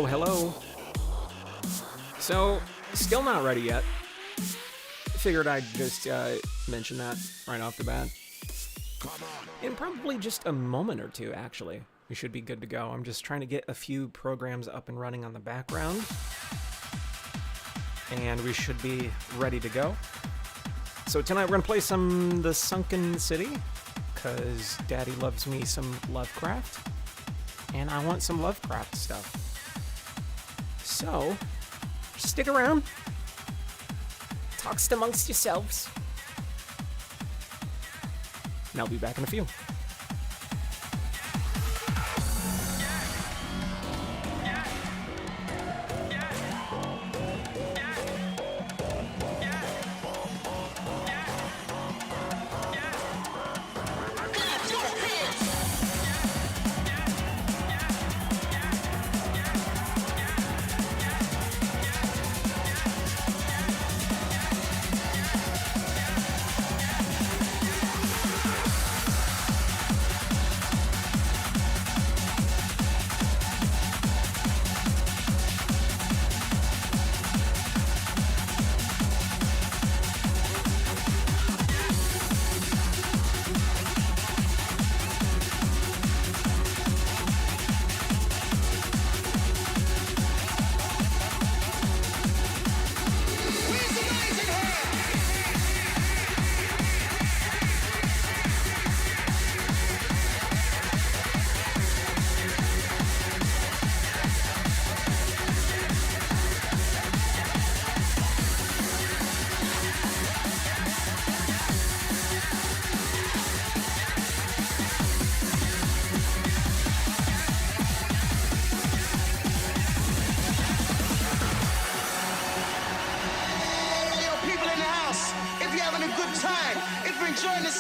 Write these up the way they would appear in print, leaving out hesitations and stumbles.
Hello. So, still not ready yet. Figured I'd just mention that right off the bat. In probably just a moment or two, actually. We should be good to go. I'm just trying to get a few programs up and running on the background. And we should be ready to go. So tonight we're going to play some The Sunken City, because Daddy loves me some Lovecraft. And I want some Lovecraft stuff. So, stick around. Talks amongst yourselves. And I'll be back in a few.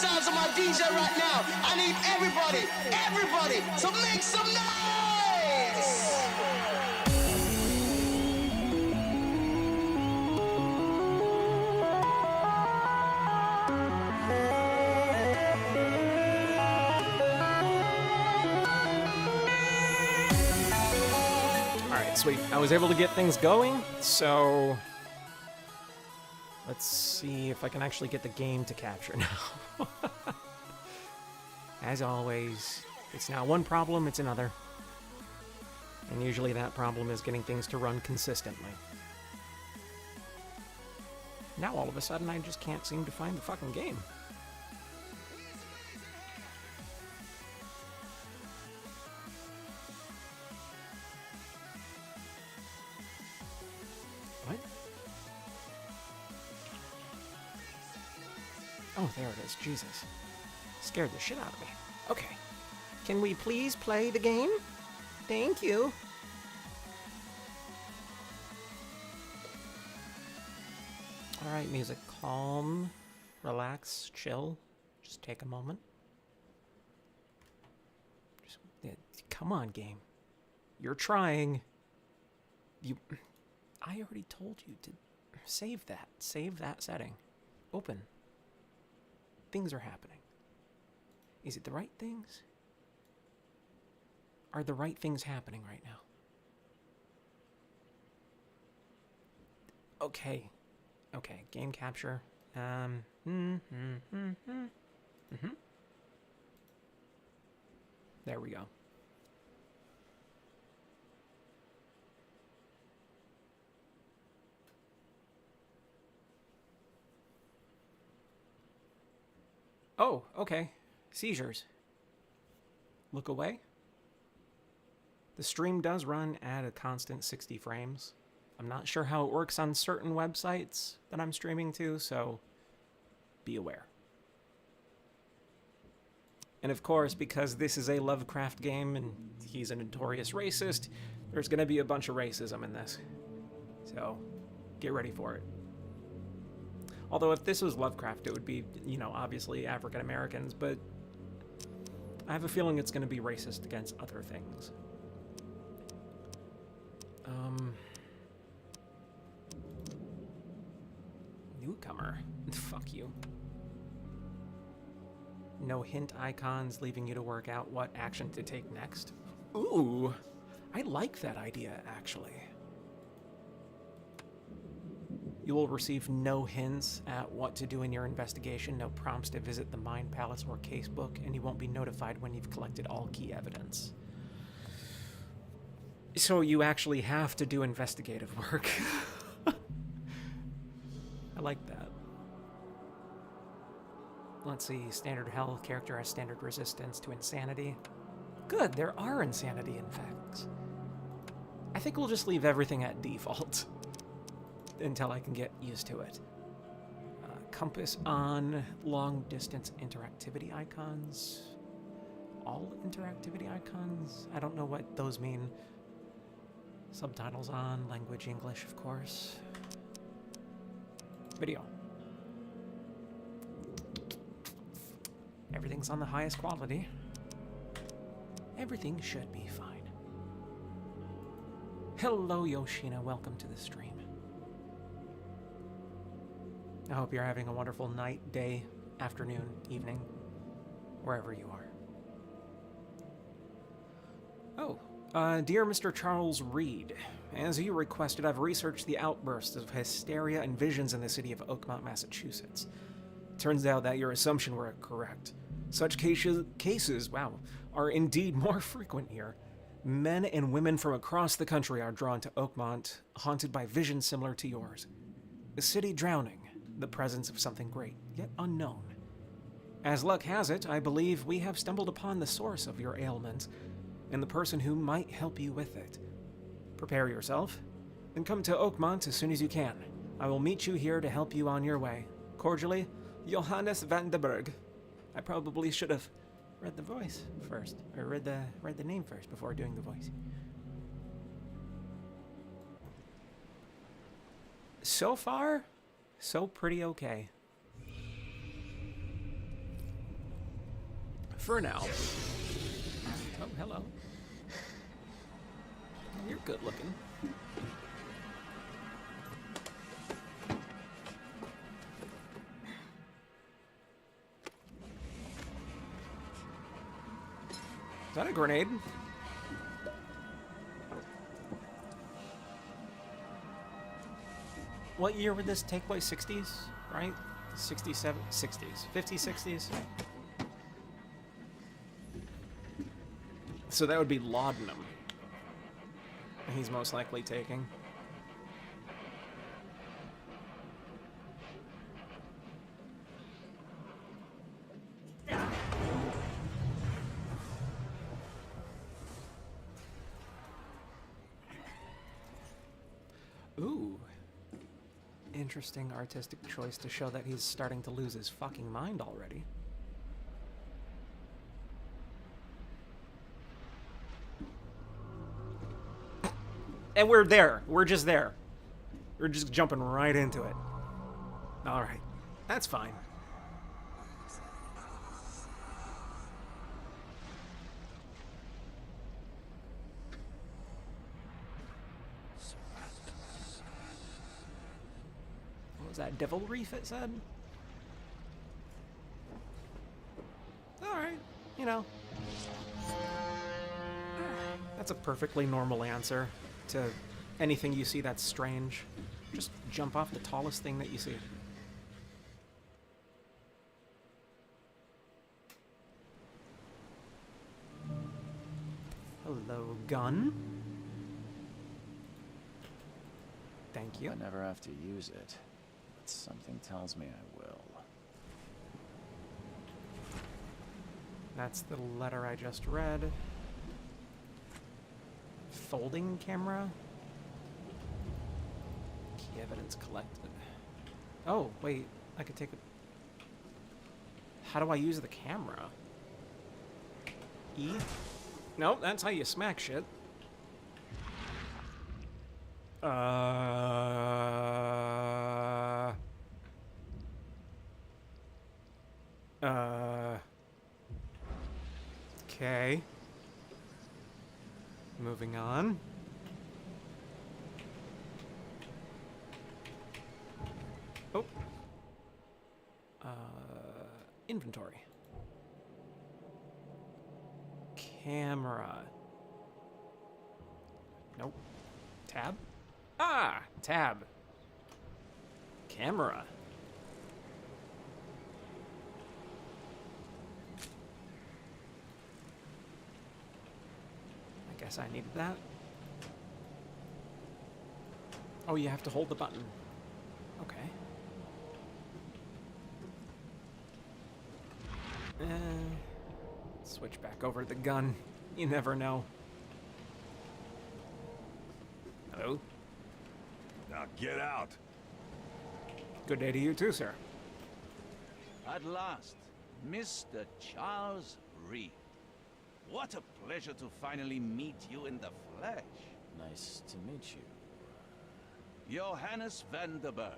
sounds of my DJ right now. I need everybody, so make some noise! Alright, sweet. I was able to get things going, so let's see if I can actually get the game to capture now. As always, it's now one problem, it's another. And usually that problem is getting things to run consistently. Now all of a sudden I just can't seem to find the fucking game. What? Oh, there it is. Jesus. Scared the shit out of me. Okay. Can we please play the game? Thank you. Alright, music. Calm. Relax. Chill. Just take a moment. Come on, game. You're trying. I already told you to save that. Save that setting. Open. Things are happening. Is it the right things? Are the right things happening right now? Okay. Okay, game capture. There we go. Oh, okay. Seizures. Look away. The stream does run at a constant 60 frames. I'm not sure how it works on certain websites that I'm streaming to, so be aware. And of course, because this is a Lovecraft game and he's a notorious racist, there's going to be a bunch of racism in this. So, get ready for it. Although if this was Lovecraft, it would be, you know, obviously African Americans, but I have a feeling it's going to be racist against other things. Newcomer. Fuck you. No hint icons leaving you to work out what action to take next. Ooh, I like that idea, actually. You will receive no hints at what to do in your investigation, no prompts to visit the Mind Palace or casebook, and you won't be notified when you've collected all key evidence. So you actually have to do investigative work. I like that. Let's see, standard health, character has standard resistance to insanity. Good, there are insanity effects. I think we'll just leave everything at default until I can get used to it. Compass on, long distance interactivity icons. All interactivity icons? I don't know what those mean. Subtitles on, language English, of course. Video. Everything's on the highest quality. Everything should be fine. Hello, Yoshina. Welcome to the stream. I hope you're having a wonderful night, day, afternoon, evening, wherever you are. Oh, dear Mr. Charles Reed, as you requested, I've researched the outbursts of hysteria and visions in the city of Oakmont, Massachusetts. Turns out that your assumption were correct. Such cases, wow, are indeed more frequent here. Men and women from across the country are drawn to Oakmont, haunted by visions similar to yours. The city drowning, the presence of something great, yet unknown. As luck has it, I believe we have stumbled upon the source of your ailment, and the person who might help you with it. Prepare yourself, and come to Oakmont as soon as you can. I will meet you here to help you on your way. Cordially, Johannes van den Berg. I probably should have read the voice first, or read the name first before doing the voice. So far, so pretty okay. For now. Oh, hello. You're good looking. Is that a grenade? What year would this take place? 60s, right? 67, 60s, 50s, 60s? So that would be laudanum. He's most likely taking. Ooh. Interesting artistic choice to show that he's starting to lose his fucking mind already. And we're there. We're just there. We're just jumping right into it. Alright. That's fine. What was that? Devil Reef, it said? Alright. You know. That's a perfectly normal answer to anything you see that's strange. Just jump off the tallest thing that you see. Hello, gun. Thank you. I never have to use it, but something tells me I will. That's the letter I just read. Folding camera? Key evidence collected. Oh, wait. I could take a... How do I use the camera? E? Nope, that's how you smack shit. Okay. Moving on. Oh. Inventory. Camera. Nope. Tab? Ah! Tab. Camera. I guess I needed that. Oh, you have to hold the button. Okay. Switch back over to the gun. You never know. Hello? Now get out. Good day to you too, sir. At last, Mr. Charles Reed. What a pleasure to finally meet you in the flesh. Nice to meet you. Johannes Vanderberg.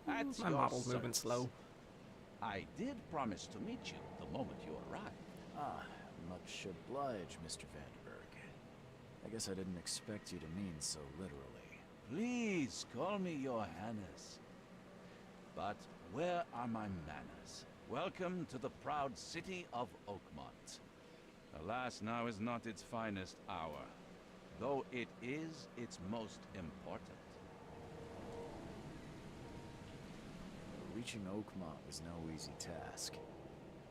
At My your model's moving service. slow. I did promise to meet you the moment you arrived. Ah, much obliged, Mr. Vanderberg. I guess I didn't expect you to mean so literally. Please call me Johannes. But where are my manners? Welcome to the proud city of Oakmont. Alas, now is not its finest hour, though it is its most important. Reaching Oakmont was no easy task.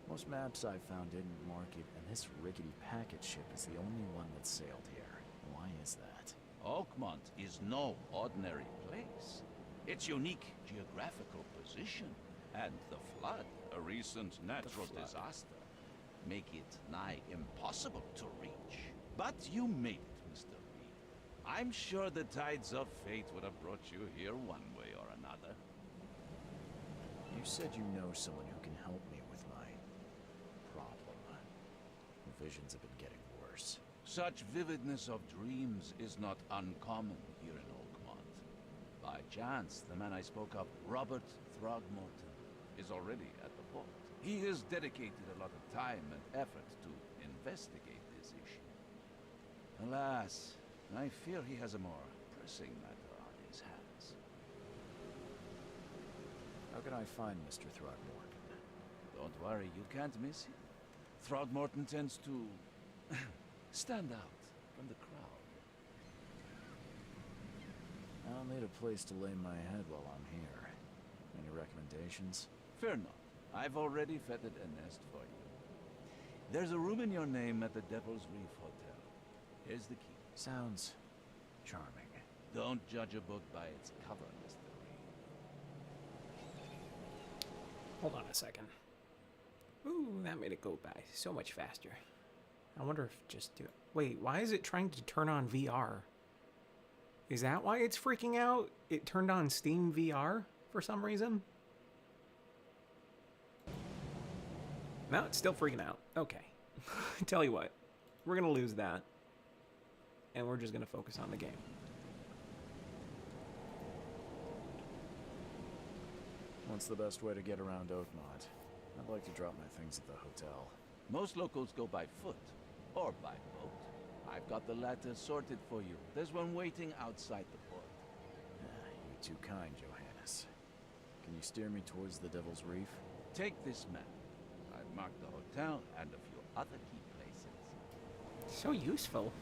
Most maps I found didn't mark it, and this rickety packet ship is the only one that sailed here. Why is that? Oakmont is no ordinary place. Its unique geographical position and the flood, a recent natural disaster, make it nigh impossible to reach. But you made it, Mr. Reed. I'm sure the tides of fate would have brought you here one way or another. You said you know someone who can help me with my problem. The visions have been getting worse. Such vividness of dreams is not uncommon here in Oakmont. By chance, the man I spoke of, Robert Throgmorton, is already at the port. He has dedicated a lot of time and effort to investigate this issue. Alas, I fear he has a more pressing matter on his hands. How can I find Mr. Throgmorton? Don't worry, you can't miss him. Throgmorton tends to stand out from the crowd. I'll need a place to lay my head while I'm here. Any recommendations? Fear not. I've already fettered a nest for you. There's a room in your name at the Devil's Reef Hotel. Here's the key. Sounds charming. Don't judge a book by its cover, Mr. Reed. Hold on a second. Ooh, that made it go by so much faster. I wonder if just do it. Wait, why is it trying to turn on VR? Is that why it's freaking out? It turned on Steam VR for some reason? No, it's still freaking out. Okay. Tell you what, we're gonna lose that. And we're just gonna focus on the game. What's the best way to get around Oakmont? I'd like to drop my things at the hotel. Most locals go by foot or by boat. I've got the latter sorted for you. There's one waiting outside the port. You're too kind, Johannes. Can you steer me towards the Devil's Reef? Take this map. I've marked the hotel and a few other key places. So useful.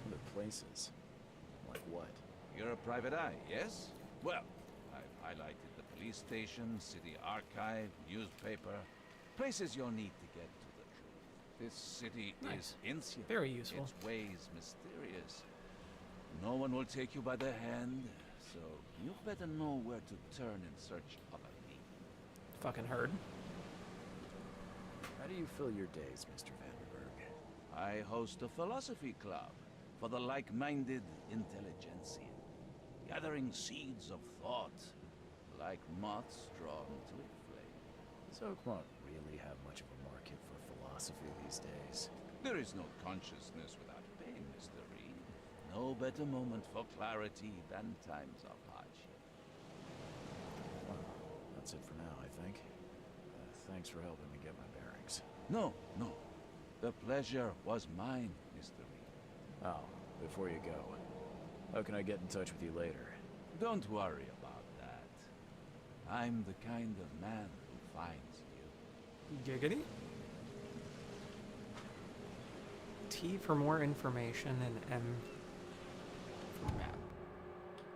Other places? Like what? You're a private eye, yes? Well, I've highlighted the police station, city archive, newspaper. Places you'll need to get to the truth. This city Nice. is insular. Very useful. Its ways mysterious. No one will take you by the hand, so you better know where to turn in search of a lead. Fucking heard. How do you fill your days, Mr. Vanderberg? I host a philosophy club for the like-minded intelligentsia, gathering seeds of thought, like moths drawn to a flame. Does Oakmont really have much of a market for philosophy these days? There is no consciousness without pain, Mr. Reed. No better moment for clarity than times of hardship. Well, that's it for now, I think. Thanks for helping me get my bearings. No. The pleasure was mine, Mr. Reed. Oh, before you go, how can I get in touch with you later? Don't worry about that. I'm the kind of man who finds you. Giggity. T for more information and M for map.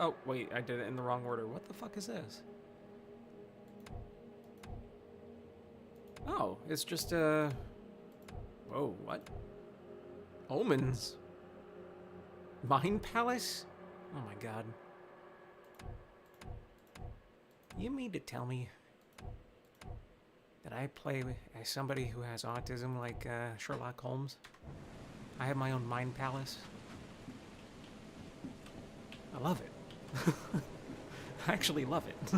Oh, wait, I did it in the wrong order. What the fuck is this? Oh, it's just a... Whoa, what? Omens? Mind Palace? Oh my god. You mean to tell me that I play as somebody who has autism like Sherlock Holmes? I have my own mind palace. I love it. I actually love it.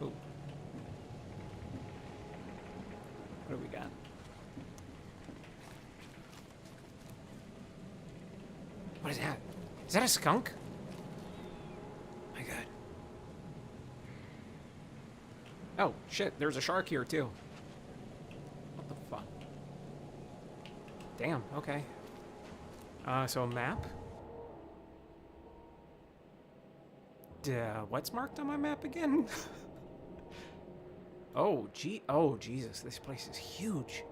Ooh. What do we got? What is that? Is that a skunk? My god. Oh, shit, there's a shark here, too. What the fuck? Damn, okay. So a map? What's marked on my map again? Oh, Jesus, this place is huge.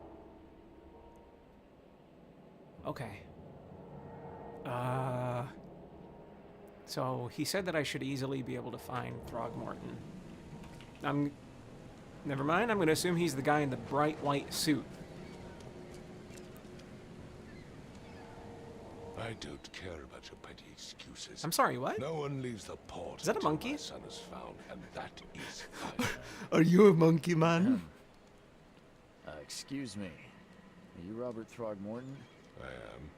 Okay. So he said that I should easily be able to find Throgmorton. Never mind, I'm gonna assume he's the guy in the bright white suit. I don't care about your petty excuses. I'm sorry, what? No one leaves the port. Is that a until monkey? My son is found, and that is fine. Are you a monkey man? Excuse me. Are you Robert Throgmorton? I am.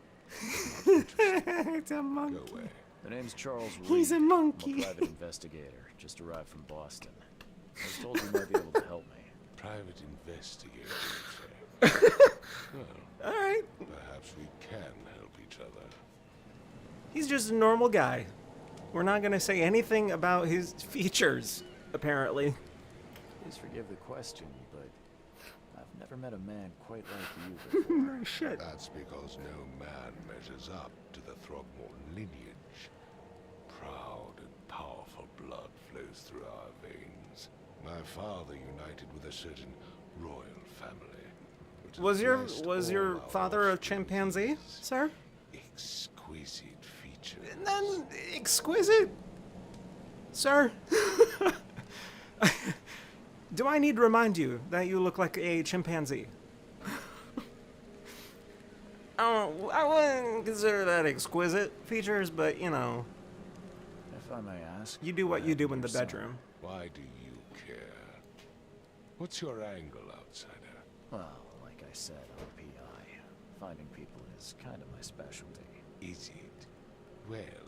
It's a monkey. Go away. The name's Charles Reed. He's a monkey. I'm a private investigator. Just arrived from Boston. I was told you might be able to help me. Private investigator, you say? Well, Alright. perhaps we can help each other. He's just a normal guy. We're not gonna say anything about his features, apparently. Please forgive the question, but I've never met a man quite like you before. Shit. That's because no man measures up to the Throgmorton lineage. Proud and powerful blood flows through our veins. My father united with a certain royal family. which has blessed Was all your our father a offspring chimpanzee, with sir? exquisite features. And then exquisite, sir. Do I need to remind you that you look like a chimpanzee? I wouldn't consider that exquisite features, but you know, If I may ask, you do what you do in the your son? bedroom. Why do you care? What's your angle, outsider? Well, like I said, I'm a PI. Finding people is kind of my specialty. Is it? Well,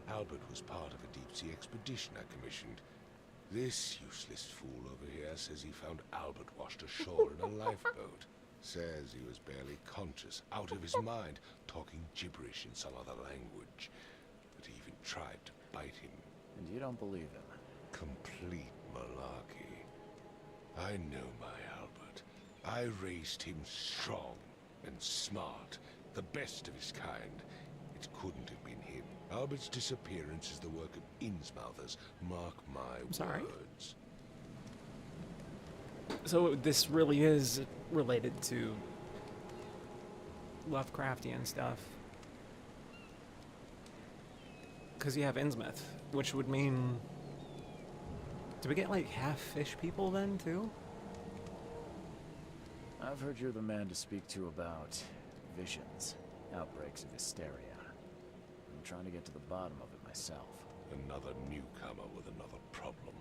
Albert was part of a deep-sea expedition I commissioned. This useless fool over here says he found Albert washed ashore in a lifeboat. Says he was barely conscious, out of his mind, talking gibberish in some other language. That he even tried to bite him. And you don't believe him? Complete malarkey. I know my Albert. I raised him strong and smart, the best of his kind. It couldn't have been him. Albert's disappearance is the work of Innsmouthers. Mark my Sorry? words. So this really is related to Lovecraftian stuff. Because you have Innsmouth, which would mean... Do we get like half fish people then, too? I've heard you're the man to speak to about visions, outbreaks of hysteria. I'm trying to get to the bottom of it myself. Another newcomer with another problem.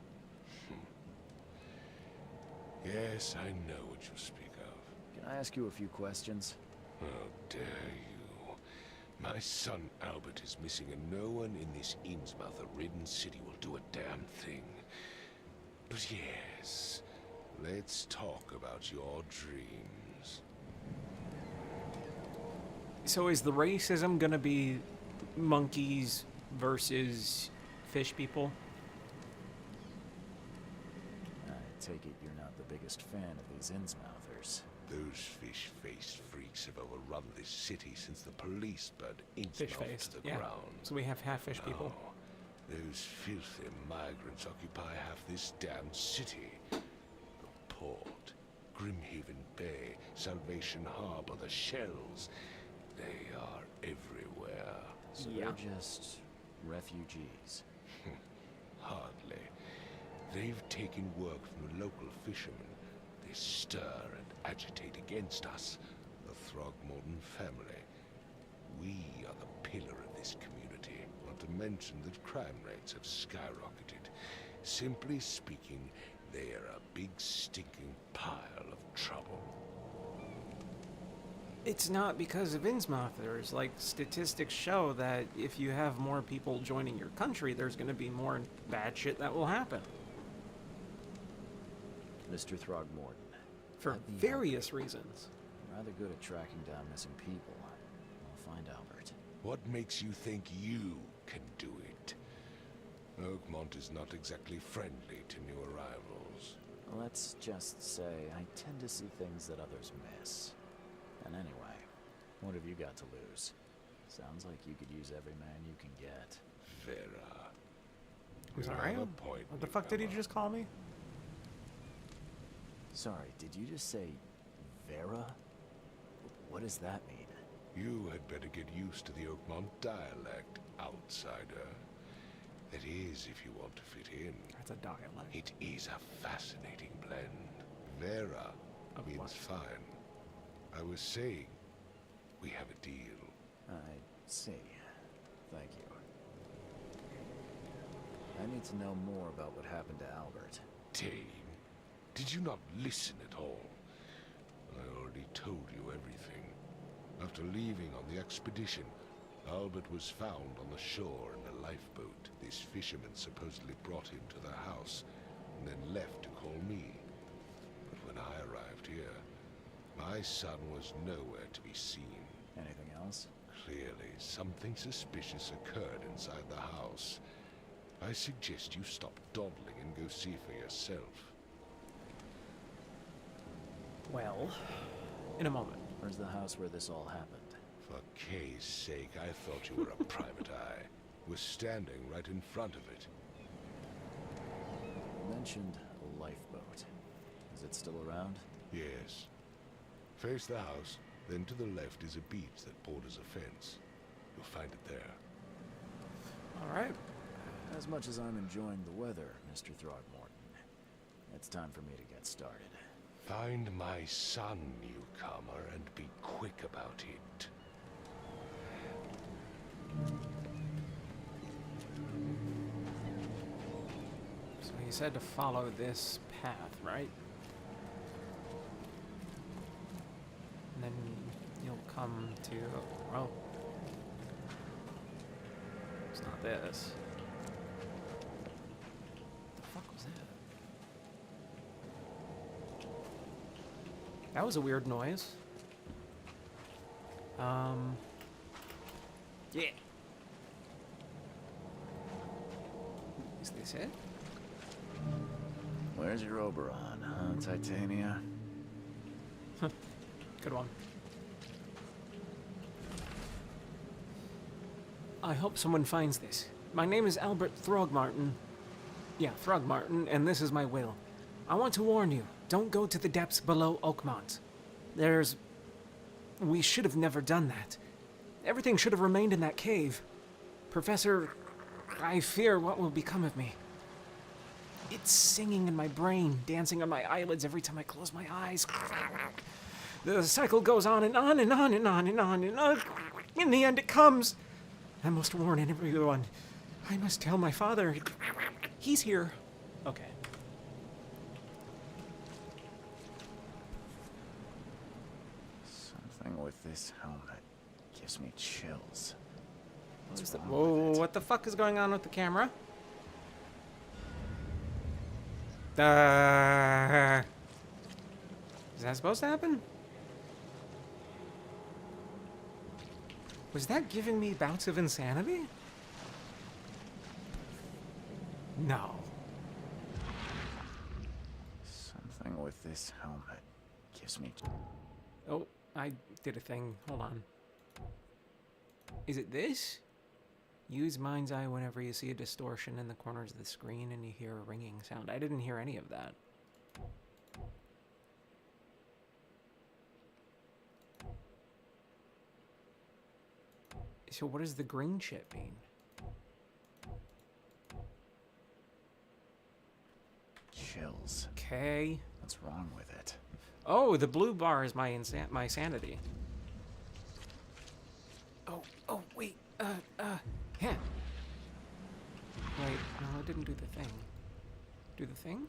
Yes, I know what you speak of. Can I ask you a few questions? How dare you? My son Albert is missing, and no one in this Innsmouth-ridden city will do a damn thing. But yes, let's talk about your dreams. So is the racism gonna be monkeys versus fish people? I take it you're not the biggest fan of these Innsmouthers. Those fish-faced freaks have overrun this city since the police burned Fish Innsmouth faced, to the yeah. ground. So we have half fish people. Oh, those filthy migrants occupy half this damn city. The port, Grimhaven Bay, Salvation Harbor, the shells. They are everywhere. So Yeah. they're just refugees. Hardly. They've taken work from the local fishermen. They stir and agitate against us, the Throgmorton family. We are the pillar of this community, not to mention that crime rates have skyrocketed. Simply speaking, they are a big stinking pile of trouble. It's not because of Innsmouthers. Like, statistics show that if you have more people joining your country, there's going to be more bad shit that will happen. Mr. Throgmorton. For I'd be various reasons. I'm rather good at tracking down missing people. I'll find Albert. What makes you think you can do it? Oakmont is not exactly friendly to new arrivals. Let's just say I tend to see things that others miss. And anyway, what have you got to lose? Sounds like you could use every man you can get. Vera. I'm You sorry? have a point, What the fuck did he newcomer. just call me? Sorry, did you just say Vera? What does that mean? You had better get used to the Oakmont dialect, outsider. That is, if you want to fit in. That's a dialect. It is a fascinating blend. Vera Of means what? fine. I was saying, we have a deal. I see. Thank you. I need to know more about what happened to Albert. Dane, did you not listen at all? I already told you everything. After leaving on the expedition, Albert was found on the shore in a lifeboat. This fisherman supposedly brought him to the house, and then left to call me. But when I arrived here, my son was nowhere to be seen. Anything else? Clearly, something suspicious occurred inside the house. I suggest you stop dawdling and go see for yourself. Well, in a moment. Where's the house where this all happened? For Kay's sake, I thought you were a private eye. We're standing right in front of it. You mentioned a lifeboat. Is it still around? Yes. Face the house, then to the left is a beach that borders a fence. You'll find it there. All right. As much as I'm enjoying the weather, Mr. Throgmorton, it's time for me to get started. Find my son, newcomer, and be quick about it. So he said to follow this path, right? And then you'll come to, well, it's not this. What the fuck was that? That was a weird noise. Yeah. Is this it? Where's your Oberon, huh, Titania? Good one. I hope someone finds this. My name is Albert Throgmorton. Yeah, Throgmorton, and this is my will. I want to warn you, don't go to the depths below Oakmont. We should have never done that. Everything should have remained in that cave. Professor, I fear what will become of me. It's singing in my brain, dancing on my eyelids every time I close my eyes. The cycle goes on and on and on and on and on and on. In the end, it comes. I must warn everyone. I must tell my father. He's here. Okay. Something with this helmet gives me chills. What's wrong Whoa, with it? what the fuck is going on with the camera? Is that supposed to happen? Was that giving me bouts of insanity? No. Something with this helmet gives me... Oh, I did a thing. Hold on. Is it this? Use mind's eye whenever you see a distortion in the corners of the screen and you hear a ringing sound. I didn't hear any of that. So what does the green shit mean? chills. Okay. What's wrong with it? Oh, the blue bar is my my sanity. Oh, wait. Yeah. Wait, no, it didn't do the thing. Do the thing?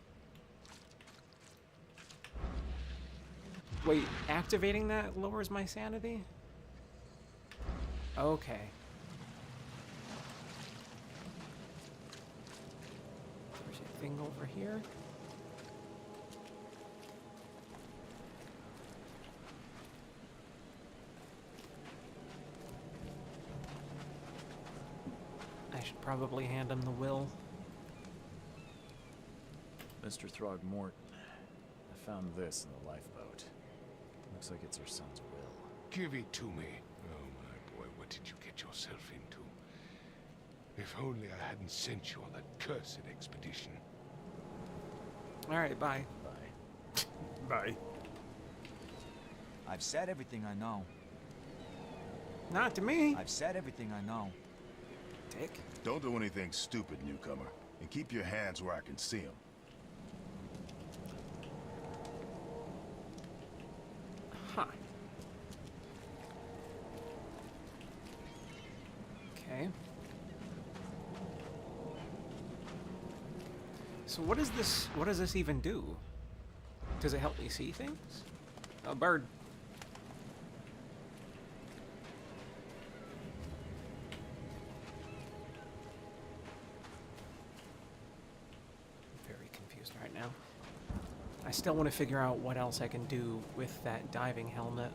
Wait, activating that lowers my sanity? Okay. There's a thing over here. I should probably hand him the will. Mr. Throgmorton, I found this in the lifeboat. Looks like it's your son's will. Give it to me. Oh, my boy, what did you get yourself into? If only I hadn't sent you on that cursed expedition. Alright, bye. Bye. Bye. I've said everything I know. Not to me. I've said everything I know. Dick. Don't do anything stupid, newcomer. And keep your hands where I can see them. Huh. Okay. So what is this? What does this even do? Does it help me see things? A bird. I'm very confused right now. I still want to figure out what else I can do with that diving helmet.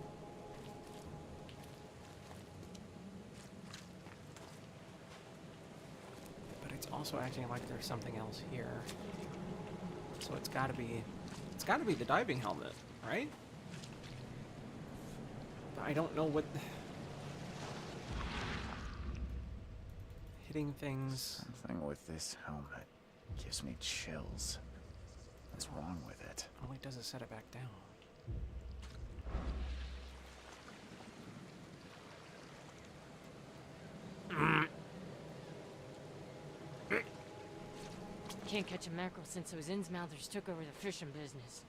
But it's also acting like there's something else here. So it's gotta be the diving helmet, right? But I don't know what... Hitting things... Something with this helmet gives me chills. What's wrong with it? All it does is set it back down. Can't catch a mackerel since those Innsmouthers took over the fishing business.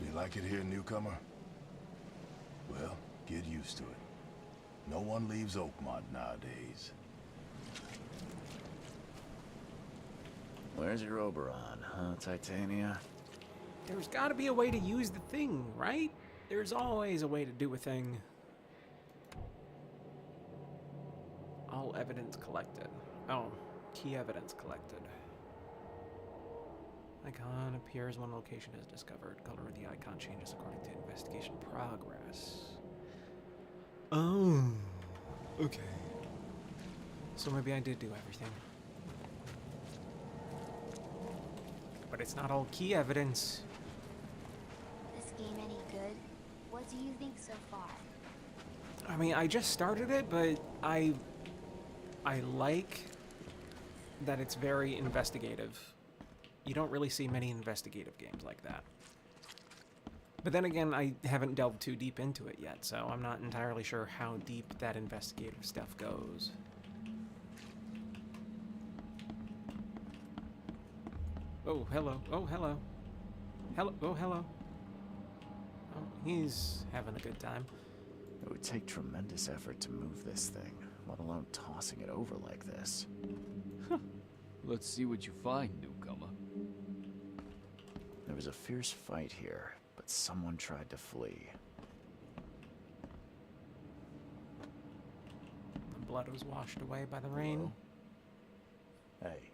You like it here, newcomer? Well, get used to it. No one leaves Oakmont nowadays. Where's your Oberon, huh, Titania? There's gotta be a way to use the thing, right? There's always a way to do a thing. All evidence collected. Oh, key evidence collected. Icon appears when location is discovered. Color of the icon changes according to investigation progress. Oh, okay. So maybe I did do everything. But it's not all key evidence. This game any good? What do you think so far? I mean, I just started it, but I like that it's very investigative. You don't really see many investigative games like that. But then again, I haven't delved too deep into it yet, so I'm not entirely sure how deep that investigative stuff goes. Oh, hello. Oh, hello. Hello. Oh, hello. Oh, he's having a good time. It would take tremendous effort to move this thing, let alone tossing it over like this. Let's see what you find, newcomer. There was a fierce fight here, but someone tried to flee. The blood was washed away by the rain. Hello? Hey,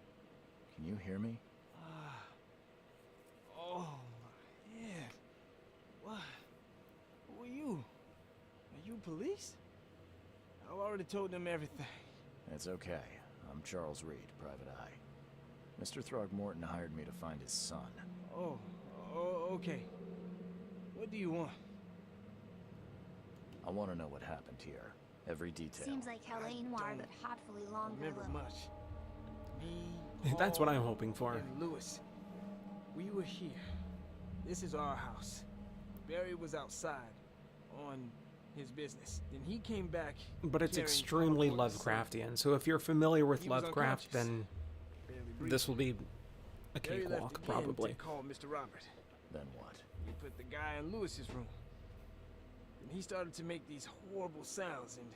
can you hear me? Oh, my head. What? Who are you? Are you police? I already told them everything. It's okay. I'm Charles Reed, Private Eye. Mr. Throgmorton hired me to find his son. Oh, okay. What do you want? I want to know what happened here. Every detail. Seems like Helene Noir, but hotfully longer. Remember though. much. Me, That's what Paul, I'm hoping for. and Lewis. We were here. This is our house. Barry was outside on his business. Then he came back. But it's carrying extremely Throgmorton's son. Lovecraftian, so if you're familiar with He was Lovecraft, then Barely breathing. this will be a Barry left cakewalk, again probably. To call Mr. Robert. Then what? He put the guy in Lewis's room. And he started to make these horrible sounds and...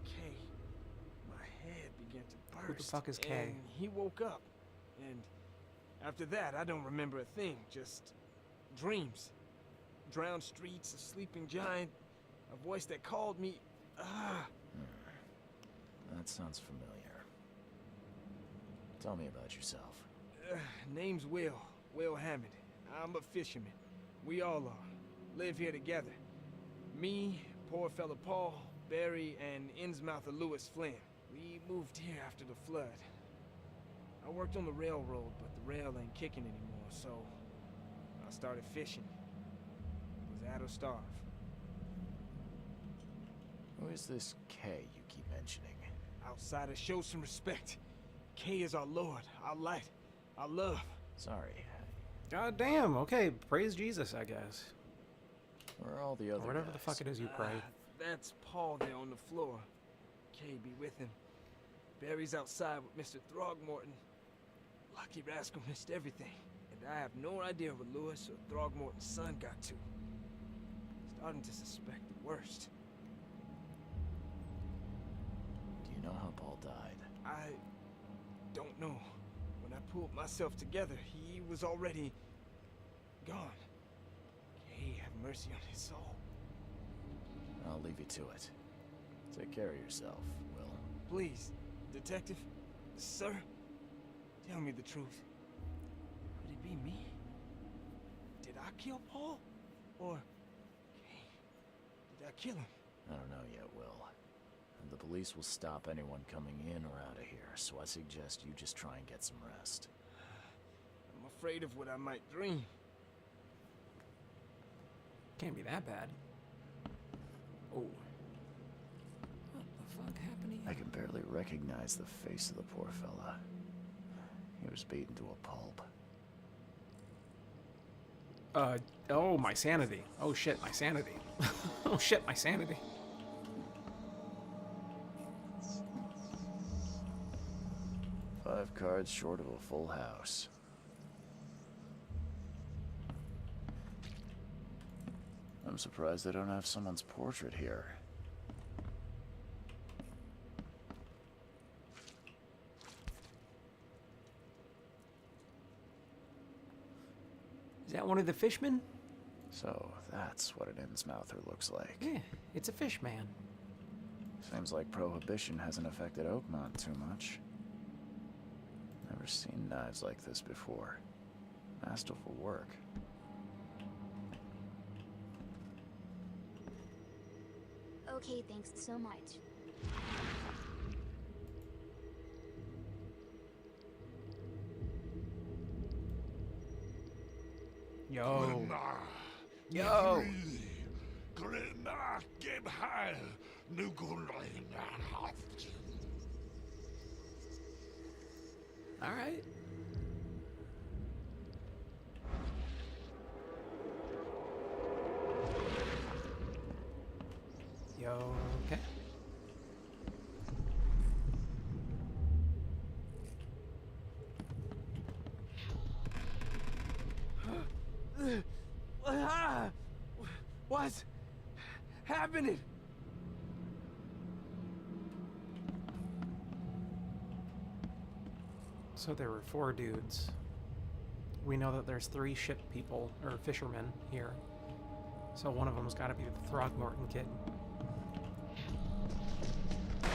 Okay. My head began to burst. Who the fuck is Kay? And he woke up. And after that, I don't remember a thing. Just dreams. Drowned streets, a sleeping giant, a voice that called me... That sounds familiar. Tell me about yourself. Name's Will Hammond. I'm a fisherman. We all are. Live here together. Me, poor fella Paul, Barry, and Innsmouther Lewis Flynn. We moved here after the flood. I worked on the railroad, but the rail ain't kicking anymore, so I started fishing. Was at or starve. Who is this Kay you keep mentioning? Outsiders, show some respect. Kay is our Lord, our light, our love. Sorry. God damn, okay, praise Jesus, I guess. Where are all the other Or whatever guys? the fuck it is you pray. That's Paul there on the floor. Kay be with him. Barry's outside with Mr. Throgmorton. Lucky rascal missed everything. And I have no idea what Lewis or Throgmorton's son got to. Starting to suspect the worst. Do you know how Paul died? I don't know. When I pulled myself together, he was already gone. Kay have mercy on his soul. I'll leave you to it. Take care of yourself, Will. Please, detective, sir, tell me the truth. Could it be me? Did I kill Paul? Or Kay? Did I kill him? I don't know yet, Will. The police will stop anyone coming in or out of here, so I suggest you just try and get some rest. I'm afraid of what I might dream. Can't be that bad. Oh. What the fuck happened I can barely recognize the face of the poor fella. He was beaten to a pulp. Oh, my sanity. Oh shit, my sanity. Oh shit, my sanity. Five cards short of a full house. I'm surprised they don't have someone's portrait here. Is that one of the fishmen? So, that's what an Innsmouther looks like. Yeah, it's a fish man. Seems like Prohibition hasn't affected Oakmont too much. Never seen knives like this before. Masterful work. Okay, thanks so much. Yo. Yo. All right. Yo, okay. What's happening? So there were 4 dudes. We know that there's 3 ship people, or fishermen, here. So one of them's gotta be the Throgmorton kid.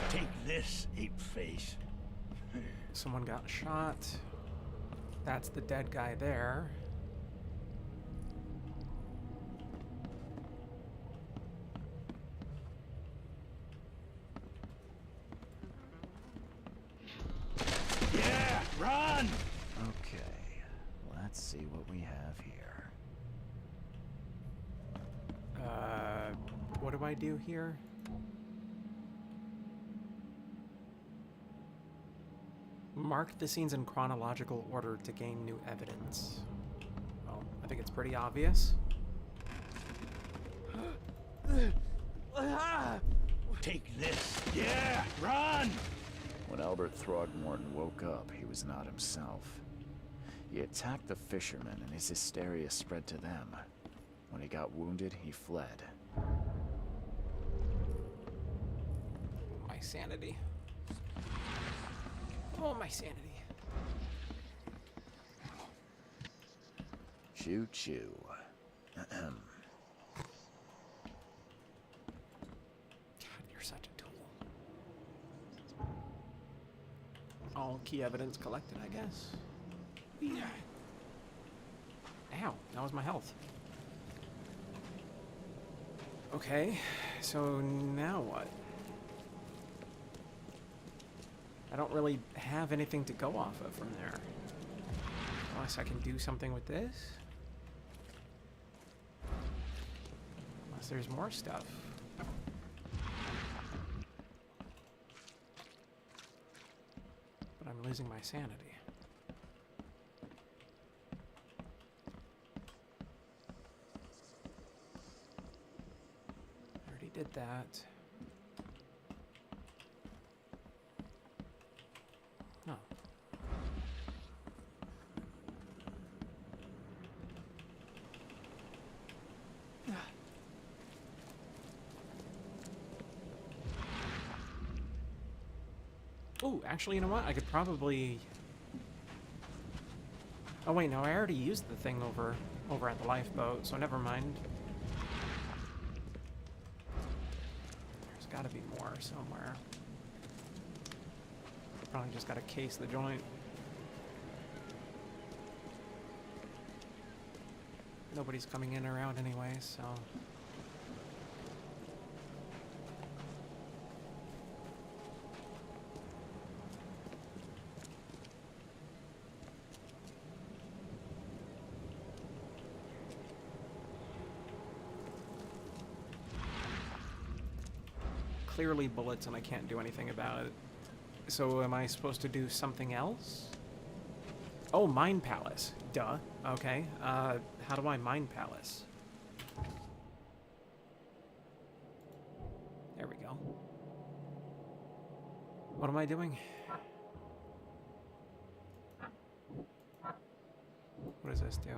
Take this, ape face. Someone got shot. That's the dead guy there. Yeah, run! Okay, let's see what we have here. What do I do here? Mark the scenes in chronological order to gain new evidence. Well, I think it's pretty obvious. Take this. Yeah, run! When Albert Throgmorton woke up, he was not himself. He attacked the fishermen, and his hysteria spread to them. When he got wounded, he fled. My sanity. Oh, my sanity. Choo-choo. God, you're such a tool. All key evidence collected, I guess. Yeah. Ow, that was my health. Okay, so now what? I don't really have anything to go off of from there. Unless I can do something with this. Unless there's more stuff. But I'm losing my sanity. I already did that. No. Oh, actually, you know what? I could probably... Oh, wait, no, I already used the thing over at the lifeboat, so never mind. There's gotta be more somewhere. Probably just gotta case the joint. Nobody's coming in or out anyway, so... clearly bullets and I can't do anything about it. So am I supposed to do something else? Oh, Mind Palace. Duh. Okay. How do I Mind Palace? There we go. What am I doing? What does this do?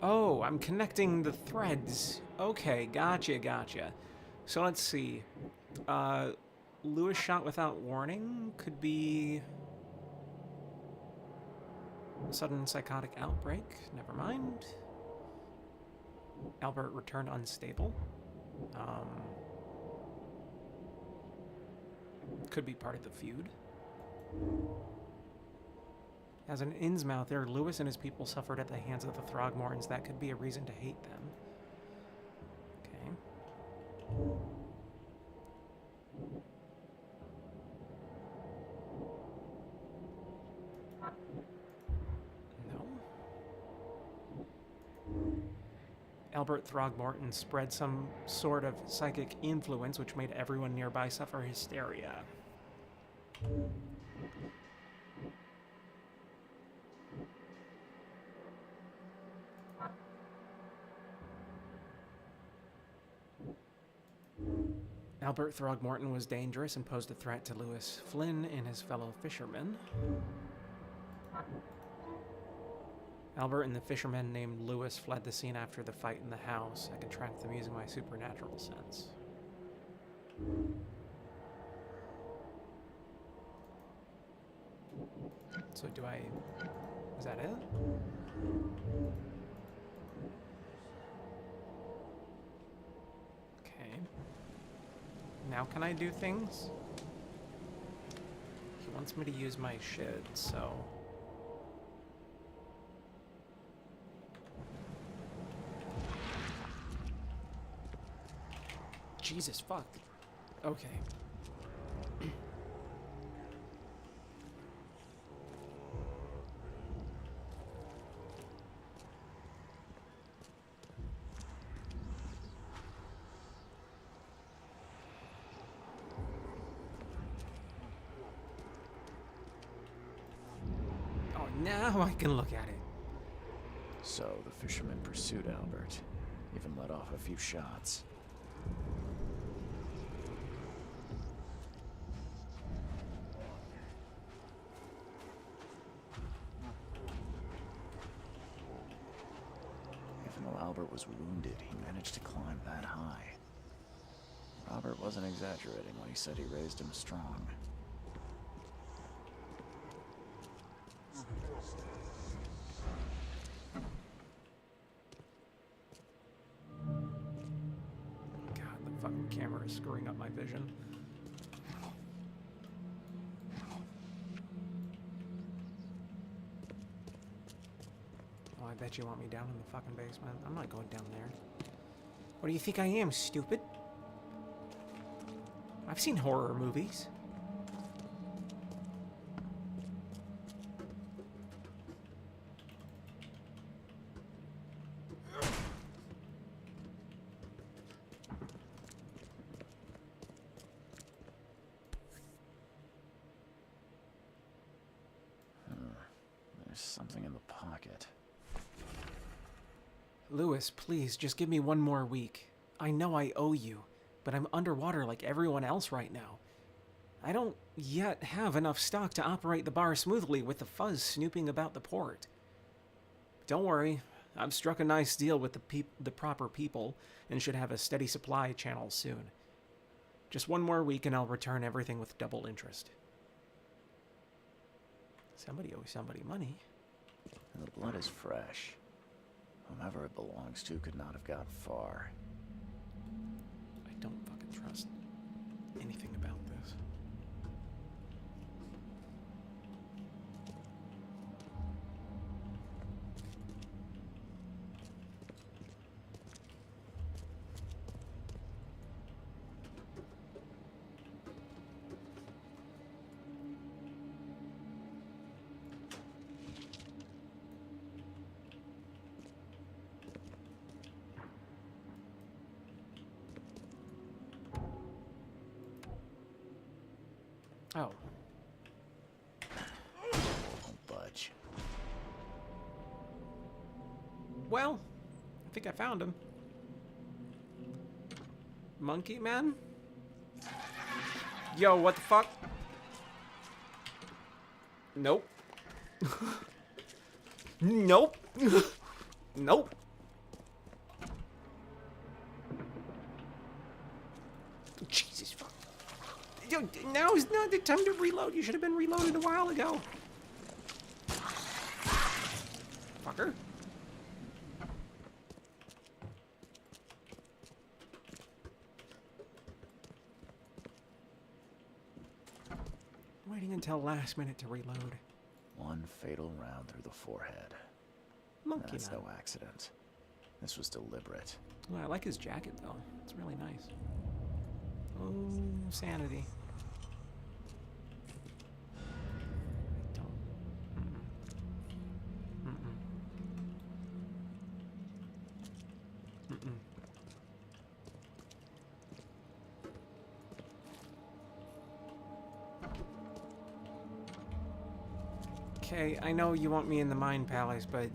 Oh, I'm connecting the threads. Okay, gotcha. So let's see. Lewis shot without warning could be sudden psychotic outbreak. Never mind. Albert returned unstable. Could be part of the feud. As an Innsmouther, Lewis and his people suffered at the hands of the Throgmortons. That could be a reason to hate them. Okay. No. Albert Throgmorton spread some sort of psychic influence which made everyone nearby suffer hysteria. Albert Throgmorton was dangerous and posed a threat to Lewis Flynn and his fellow fishermen. Albert and the fisherman named Lewis fled the scene after the fight in the house. I can track them using my supernatural sense. So do I... Is that it? Okay. Now can I do things? He wants me to use my shit, so... Jesus, fuck. Okay. Oh, now I can look at it. So the fisherman pursued Albert, even let off a few shots. Albert was wounded, he managed to climb that high. Robert wasn't exaggerating when he said he raised him strong. God, the fucking camera is screwing up my vision. I bet you want me down in the fucking basement. I'm not going down there. What do you think I am, stupid? I've seen horror movies. There's something in the pocket. Lewis, please, just give me one more week. I know I owe you, but I'm underwater like everyone else right now. I don't yet have enough stock to operate the bar smoothly with the fuzz snooping about the port. Don't worry, I've struck a nice deal with the proper people and should have a steady supply channel soon. Just one more week and I'll return everything with double interest. Somebody owes somebody money. And the blood is fresh. Whomever it belongs to could not have got far. I don't fucking trust anything about this. Oh. Don't budge. Well, I think I found him. Monkey man? Yo, what the fuck? Nope. Nope. Nope. Jesus fuck. Yo, now is not the time to reload. You should have been reloaded a while ago. Fucker. Waiting until last minute to reload. One fatal round through the forehead. Monkey That's man. no accident. This was deliberate. Well, I like his jacket though. It's really nice. Oh, sanity. I don't. Mm-mm. Okay, I know you want me in the Mind Palace, but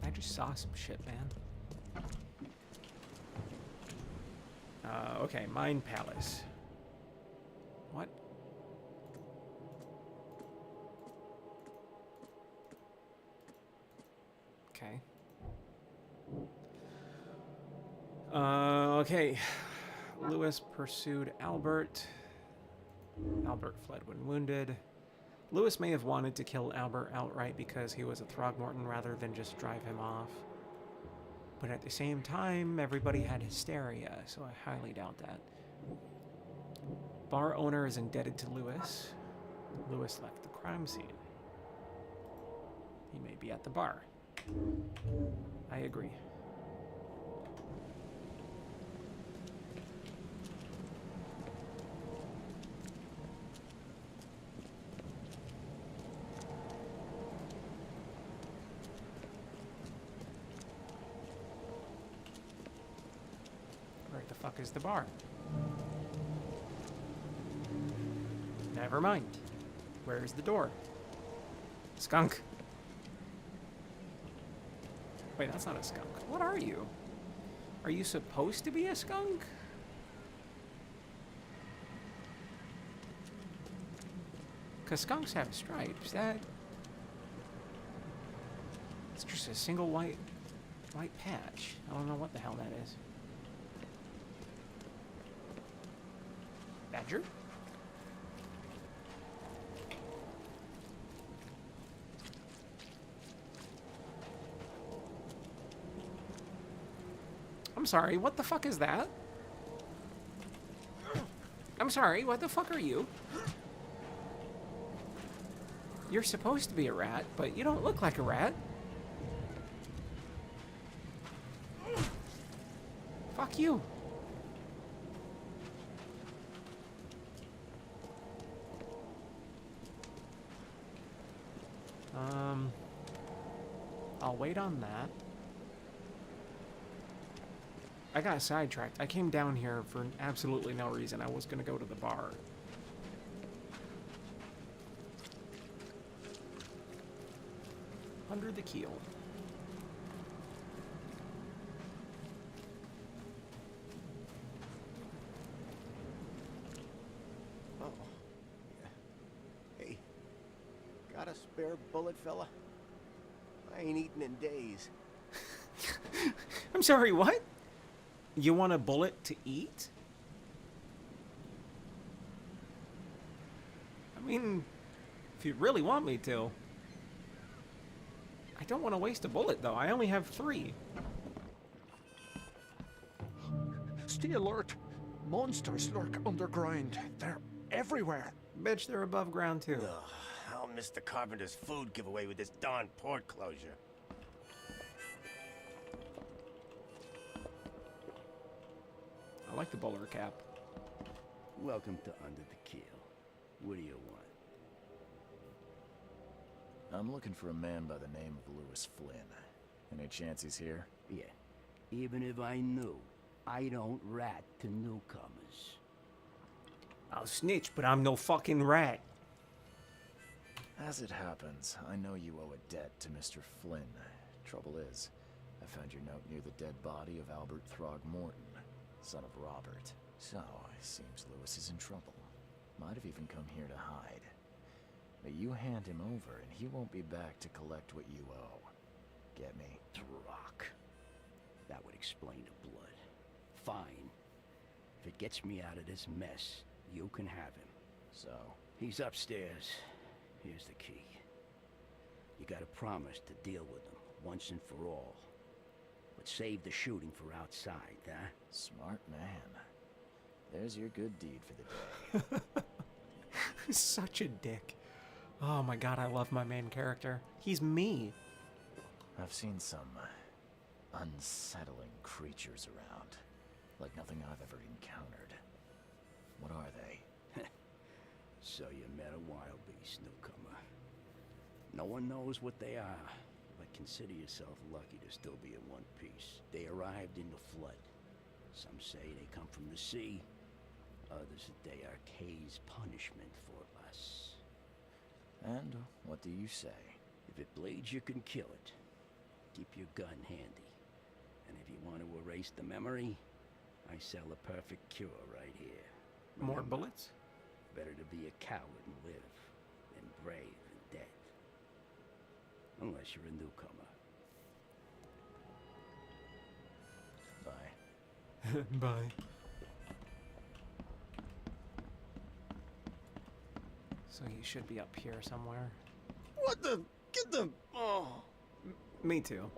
I just saw some shit, man. Okay, Mind Palace. What? Okay. Okay. Lewis pursued Albert. Albert fled when wounded. Lewis may have wanted to kill Albert outright because he was a Throgmorton rather than just drive him off. But at the same time, everybody had hysteria, so I highly doubt that. Bar owner is indebted to Lewis. Lewis left the crime scene. He may be at the bar. I agree. Where the fuck is the bar? Never mind. Where's the door? Skunk. Wait, that's not a skunk. What are you? Are you supposed to be a skunk? Because skunks have stripes. It's just a single white patch. I don't know what the hell that is. Badger? I'm sorry, what the fuck is that? I'm sorry, what the fuck are you? You're supposed to be a rat, but you don't look like a rat. Fuck you. I'll wait on that. I got sidetracked. I came down here for absolutely no reason. I was gonna go to the bar. Under the keel. Oh. Hey, got a spare bullet, fella? I ain't eaten in days. I'm sorry, what? You want a bullet to eat? I mean, if you really want me to. I don't want to waste a bullet, though. I only have 3. Stay alert. Monsters lurk underground. They're everywhere. Bitch, they're above ground, too. Ugh, I'll miss the carpenter's food giveaway with this darn port closure. I like the bowler cap. Welcome to Under the Keel. What do you want? I'm looking for a man by the name of Lewis Flynn. Any chance he's here? Yeah. Even if I knew, I don't rat to newcomers. I'll snitch, but I'm no fucking rat. As it happens, I know you owe a debt to Mr. Flynn. Trouble is, I found your note near the dead body of Albert Throgmorton, son of Robert. So, it seems Lewis is in trouble. Might have even come here to hide. But you hand him over, and he won't be back to collect what you owe. Get me? Throck. That would explain the blood. Fine. If it gets me out of this mess, you can have him. So? He's upstairs. Here's the key. You gotta promise to deal with him, once and for all. But save the shooting for outside, huh? Smart man. There's your good deed for the day. Such a dick. Oh my god, I love my main character. He's me. I've seen some unsettling creatures around. Like nothing I've ever encountered. What are they? So you met a wild beast, newcomer. No one knows what they are, but consider yourself lucky to still be in one piece. They arrived in the flood. Some say they come from the sea. Others that they are Kay's punishment for us. And what do you say? If it bleeds, you can kill it. Keep your gun handy. And if you want to erase the memory, I sell a perfect cure right here. More Remember, bullets? better to be a coward and live than brave and dead. Unless you're a newcomer. Bye. Bye. So you should be up here somewhere. What the? Get the... Oh. Me too.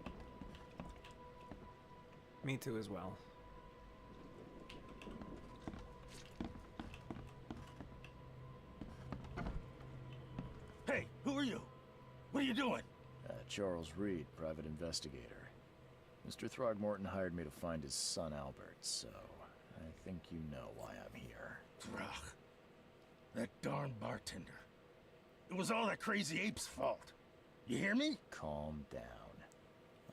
Me too as well. Hey, who are you? What are you doing? Charles Reed, private investigator. Mr. Throgmorton hired me to find his son Albert, so I think you know why I'm here. Throg. That darn bartender. It was all that crazy ape's fault. You hear me? Calm down.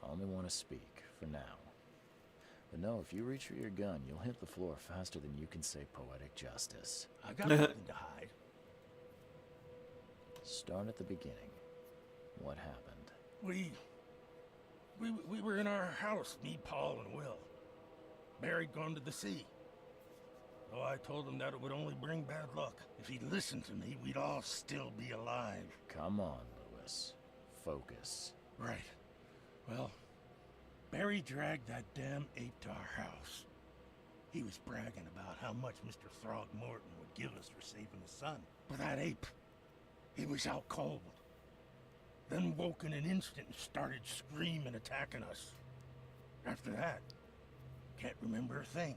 I only want to speak, for now. But no, if you reach for your gun, you'll hit the floor faster than you can say poetic justice. I got nothing to hide. Start at the beginning. What happened? We were in our house, me, Paul, and Will. Barry'd gone to the sea. Oh, I told him that it would only bring bad luck. If he'd listened to me, we'd all still be alive. Come on, Lewis. Focus. Right. Well, Barry dragged that damn ape to our house. He was bragging about how much Mr. Throgmorton would give us for saving his son. But that ape, he was out cold. Then woke in an instant and started screaming, attacking us. After that, can't remember a thing.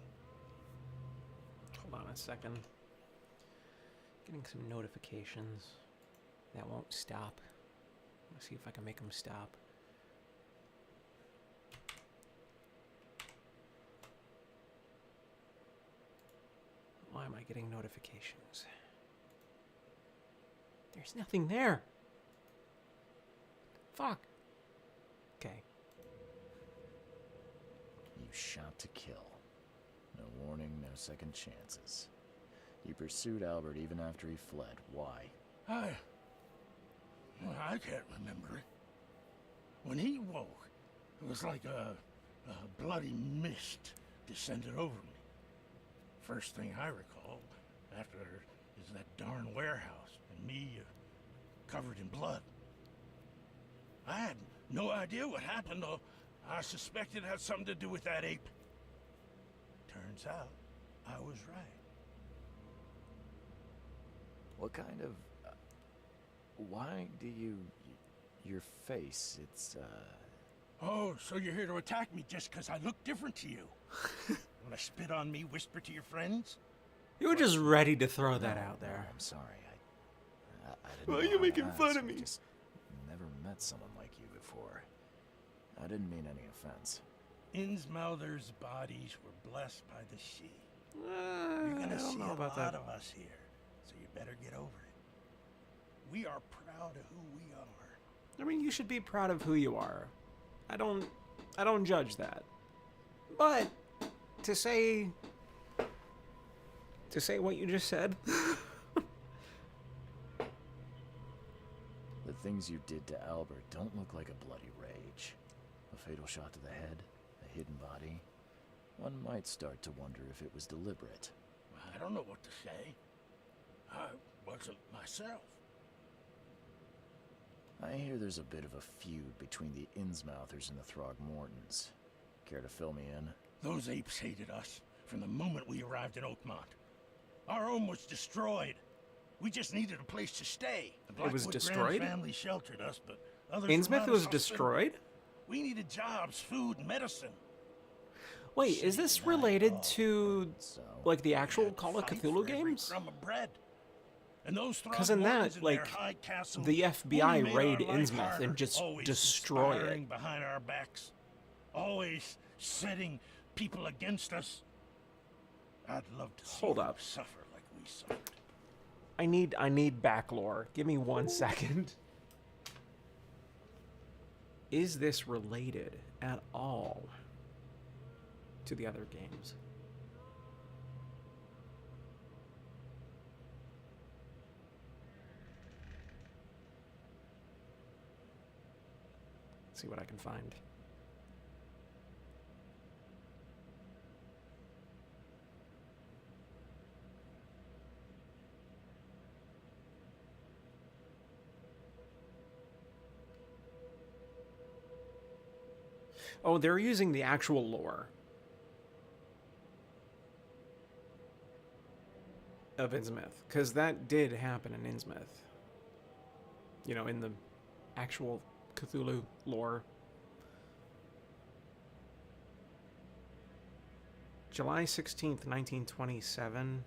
Hold on a second. Getting some notifications. That won't stop. Let's see if I can make them stop. Why am I getting notifications? There's nothing there. Fuck. Okay. You shot to kill. No warning, no second chances. You pursued Albert even after he fled. Why? I can't remember it. When he woke, it was like a bloody mist descended over me. First thing I recall after is that darn warehouse and me covered in blood. I had no idea what happened, though. I suspected it had something to do with that ape. Turns out, I was right. What kind of... why do you... your face, it's, Oh, so you're here to attack me just because I look different to you? Wanna spit on me, whisper to your friends? You were just ready to throw that out there. I'm sorry. I didn't Why are know you how to making fun ask. of me? Just never met someone like you before. I didn't mean any offense. Innsmouther's bodies were blessed by the sea. You're I gonna don't see know a about lot that. of us here, so you better get over it. We are proud of who we are. I mean, you should be proud of who you are. I don't judge that. But to say to say what you just said. The things you did to Albert don't look like a bloody rage. A fatal shot to the head, a hidden body. One might start to wonder if it was deliberate. I don't know what to say. I wasn't myself. I hear there's a bit of a feud between the Innsmouthers and the Throgmortons. Care to fill me in? Those apes hated us from the moment we arrived in Oakmont. Our home was destroyed. We just needed a place to stay. The It was Blackwood destroyed? Grand family sheltered us, but others Innsmouth around was us destroyed? We needed jobs, food, medicine. Wait, is this related to, like, the actual Call of Cthulhu games? Crumb of bread. And those Because in that, Throgmortons and their like, high castles the only FBI made raid our life Innsmouth harder, and just always destroy conspiring it. behind our backs, always setting people against us. I'd love to see Hold them up. suffer like we suffered. I need back lore. Give me 1 second. Is this related at all to the other games? Let's see what I can find. Oh, they're using the actual lore of Innsmouth, because that did happen in Innsmouth. You know, in the actual Cthulhu lore. July 16th, 1927.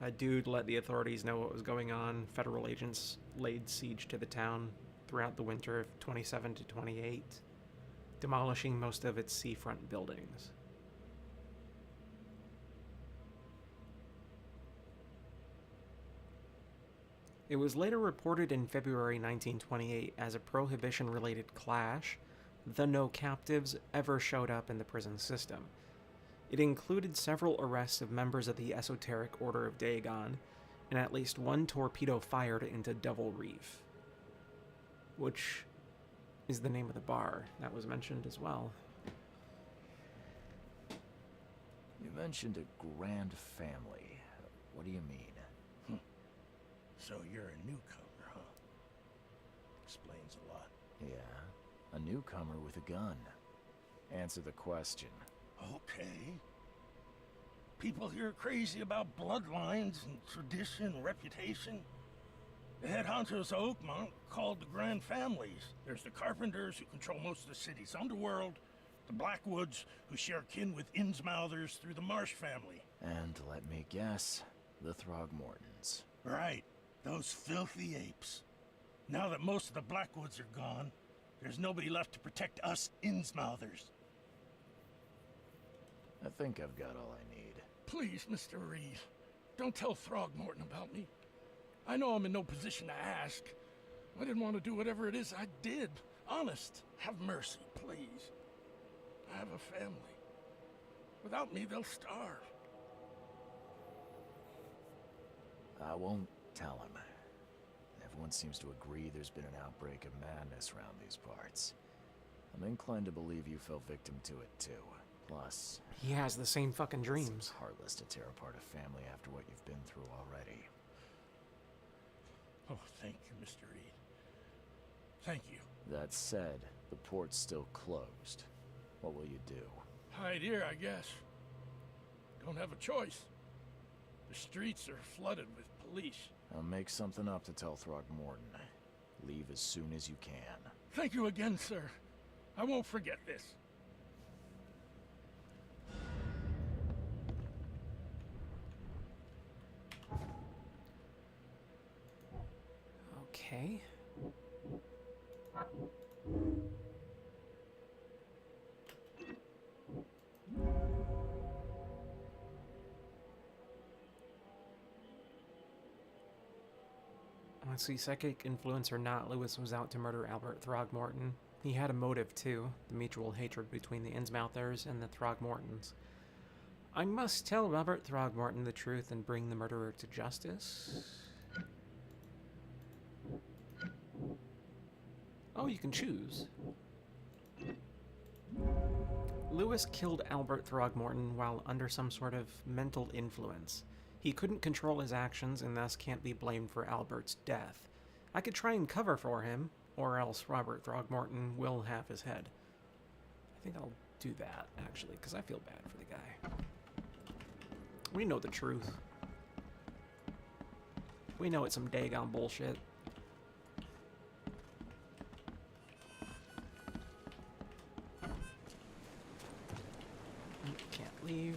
A dude let the authorities know what was going on. Federal agents laid siege to the town throughout the winter of 27 to 28, demolishing most of its seafront buildings. It was later reported in February 1928 as a prohibition-related clash. No captives ever showed up in the prison system. It included several arrests of members of the Esoteric Order of Dagon, and at least one torpedo fired into Devil Reef, which is the name of the bar that was mentioned as well. You mentioned a grand family. What do you mean? So you're a newcomer, huh? Explains a lot. Yeah, a newcomer with a gun. Answer the question. Okay. People here are crazy about bloodlines and tradition and reputation. The head honchos of Oakmont called the Grand Families. There's the Carpenters, who control most of the city's underworld, the Blackwoods, who share kin with Innsmouthers through the Marsh family. And let me guess, the Throgmortons. Right, those filthy apes. Now that most of the Blackwoods are gone, there's nobody left to protect us Innsmouthers. I think I've got all I need. Please, Mr. Reed, don't tell Throgmorton about me. I know I'm in no position to ask. I didn't want to do whatever it is I did. Honest, have mercy, please. I have a family. Without me, they'll starve. I won't tell him. Everyone seems to agree there's been an outbreak of madness around these parts. I'm inclined to believe you fell victim to it too. Plus, he has the same fucking dreams. It's heartless to tear apart a family after what you've been through already. Oh, thank you, Mr. Reed. Thank you. That said, the port's still closed. What will you do? Hide here, I guess. Don't have a choice. The streets are flooded with police. I'll make something up to tell Throgmorton. Leave as soon as you can. Thank you again, sir. I won't forget this. Okay. Let's see, psychic influence or not, Lewis was out to murder Albert Throgmorton. He had a motive too, the mutual hatred between the Innsmouthers and the Throgmortons. I must tell Robert Throgmorton the truth and bring the murderer to justice. Oh, you can choose. Lewis killed Albert Throgmorton while under some sort of mental influence. He couldn't control his actions and thus can't be blamed for Albert's death. I could try and cover for him, or else Robert Throgmorton will have his head. I think I'll do that, actually, because I feel bad for the guy. We know the truth. We know it's some daggone bullshit. Can't leave.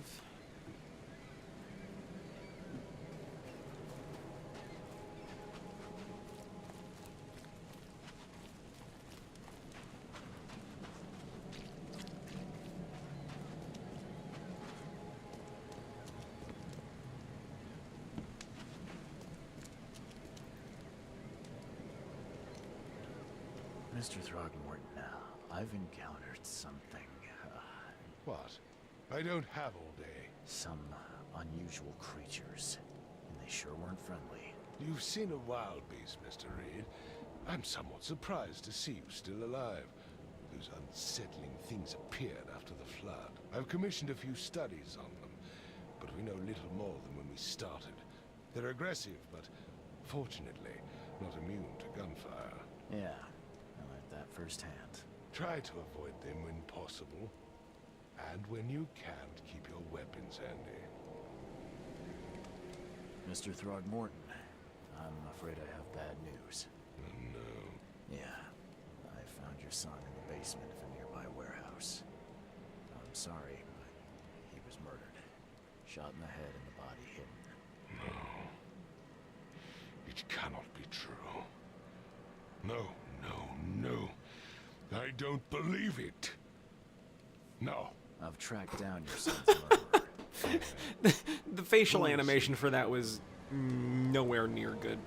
Mr. Throgmorton, I've encountered something. What? I don't have all day. Some unusual creatures, and they sure weren't friendly. You've seen a wild beast, Mr. Reed. I'm somewhat surprised to see you still alive. Those unsettling things appeared after the flood. I've commissioned a few studies on them, but we know little more than when we started. They're aggressive, but fortunately not immune to gunfire. Yeah, I learned that firsthand. Try to avoid them when possible. And when you can't, keep your weapons handy. Mr. Throgmorton, I'm afraid I have bad news. Oh, no. Yeah, I found your son in the basement of a nearby warehouse. I'm sorry, but he was murdered. Shot in the head and the body hidden. No. It cannot be true. No, no, no. I don't believe it. No. I've tracked down your son's murderer. The facial animation for that was nowhere near good.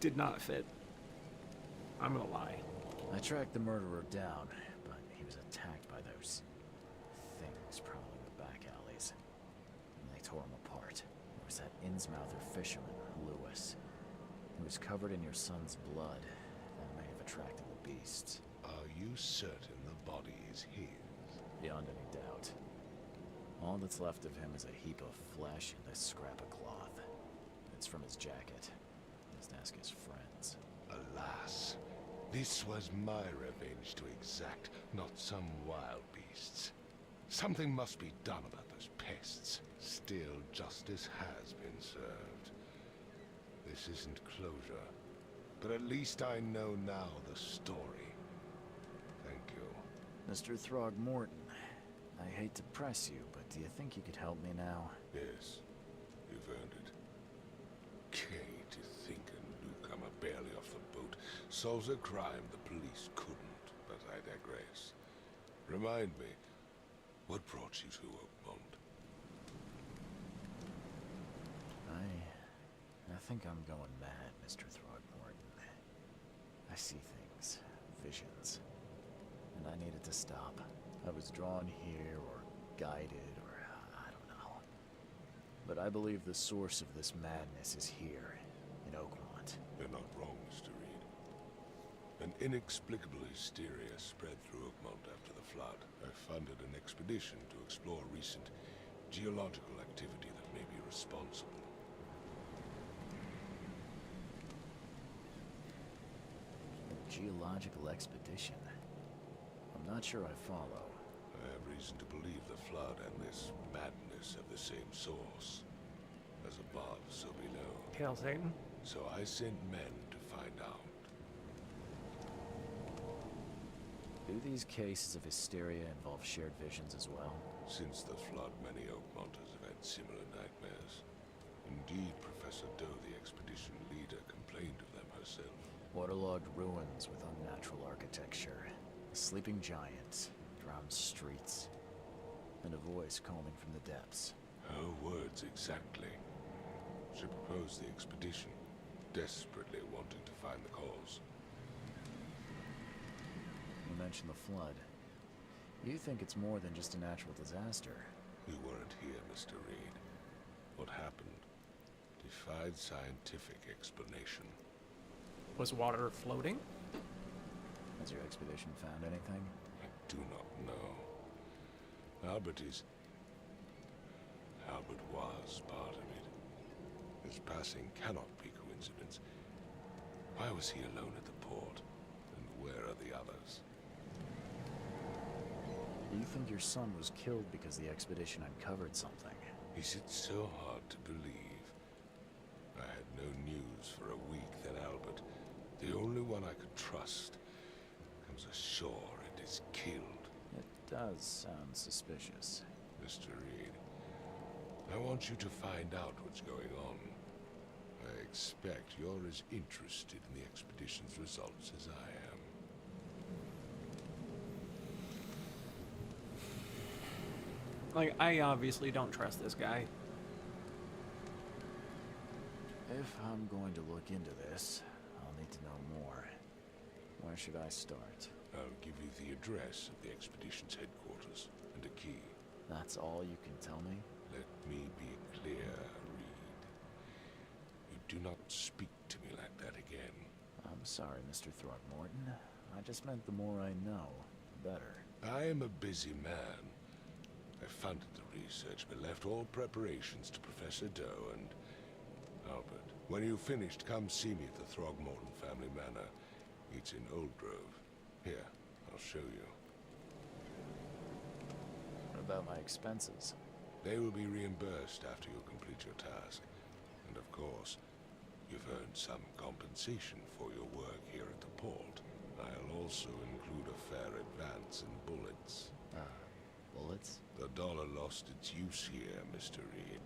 Did not fit. I'm gonna lie. I tracked the murderer down, but he was attacked by those things prowling the back alleys. And they tore him apart. There was that Innsmouther fisherman, Lewis. He was covered in your son's blood. That may have attracted the beasts. Are you certain the body is his? Beyond any doubt. All that's left of him is a heap of flesh and this scrap of cloth. It's from his jacket. Just ask his friends. Alas, this was my revenge to exact, not some wild beasts. Something must be done about those pests. Still, justice has been served. This isn't closure, but at least I know now the story. Thank you. Mr. Throgmorton, I hate to press you, but do you think you could help me now? Yes, you've earned it. Okay, to think a newcomer barely off the boat solves a crime the police couldn't, but I digress. Remind me, what brought you to Oakmont? I think I'm going mad, Mr. Throgmorton. I see things, visions, and I needed to stop. I was drawn here, or guided, or I don't know. But I believe the source of this madness is here, in Oakmont. You're not wrong, Mr. Reed. An inexplicable hysteria spread through Oakmont after the flood. I funded an expedition to explore recent geological activity that may be responsible. A geological expedition? I'm not sure I follow. I have reason to believe the flood and this madness have the same source. As above, so below. Hail Satan. So I sent men to find out. Do these cases of hysteria involve shared visions as well? Since the flood, many Oakmonters have had similar nightmares. Indeed, Professor Doe, the expedition leader, complained of them herself. Waterlogged ruins with unnatural architecture. A sleeping giant, drowned streets, and a voice calling from the depths. Her words exactly. She proposed the expedition, desperately wanting to find the cause. You mentioned the flood. You think it's more than just a natural disaster? You weren't here, Mr. Reed. What happened defied scientific explanation. Was water floating? Has your expedition found anything? I do not know. Albert was part of it. His passing cannot be coincidence. Why was he alone at the port? And where are the others? Do you think your son was killed because the expedition uncovered something? Is it so hard to believe? I had no news for a week, then Albert, the only one I could trust, comes ashore and is killed. It does sound suspicious. Mr. Reed, I want you to find out what's going on. I expect you're as interested in the expedition's results as I am. Like, I obviously don't trust this guy. If I'm going to look into this, I'll need to know more. Where should I start? I'll give you the address of the expedition's headquarters and a key. That's all you can tell me? Let me be clear, Reed. You do not speak to me like that again. I'm sorry, Mr. Throgmorton. I just meant the more I know, the better. I am a busy man. I funded the research, but left all preparations to Professor Doe and Albert. When you've finished, come see me at the Throgmorton family manor. It's in Old Grove. Here, I'll show you. What about my expenses? They will be reimbursed after you complete your task. And of course, you've earned some compensation for your work here at the port. I'll also include a fair advance in bullets. Bullets? The dollar lost its use here, Mr. Reed.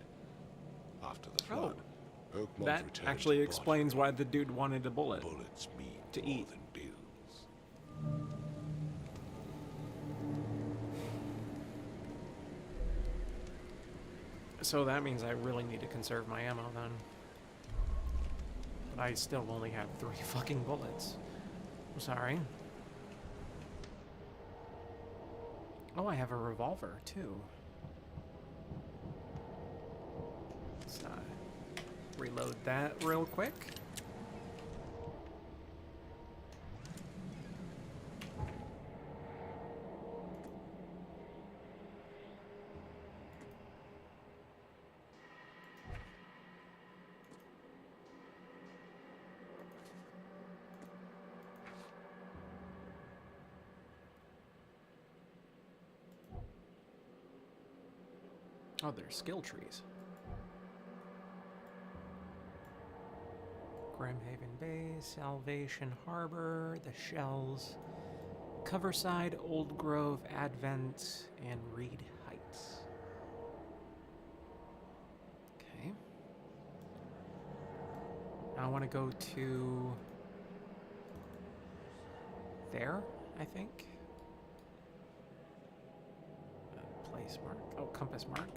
After the flood, Oakmont That returned actually to explains why the dude wanted a bullet. Bullets mean to more eat. than bills. So that means I really need to conserve my ammo then. But I still only have 3 fucking bullets. I'm sorry. Oh, I have a revolver too. Let's reload that real quick. Oh, they're skill trees. Grimhaven Bay, Salvation Harbor, the Shells, Coverside, Old Grove, Advent, and Reed Heights. Okay. Now I want to go to there, I think. Place mark. Oh, compass mark.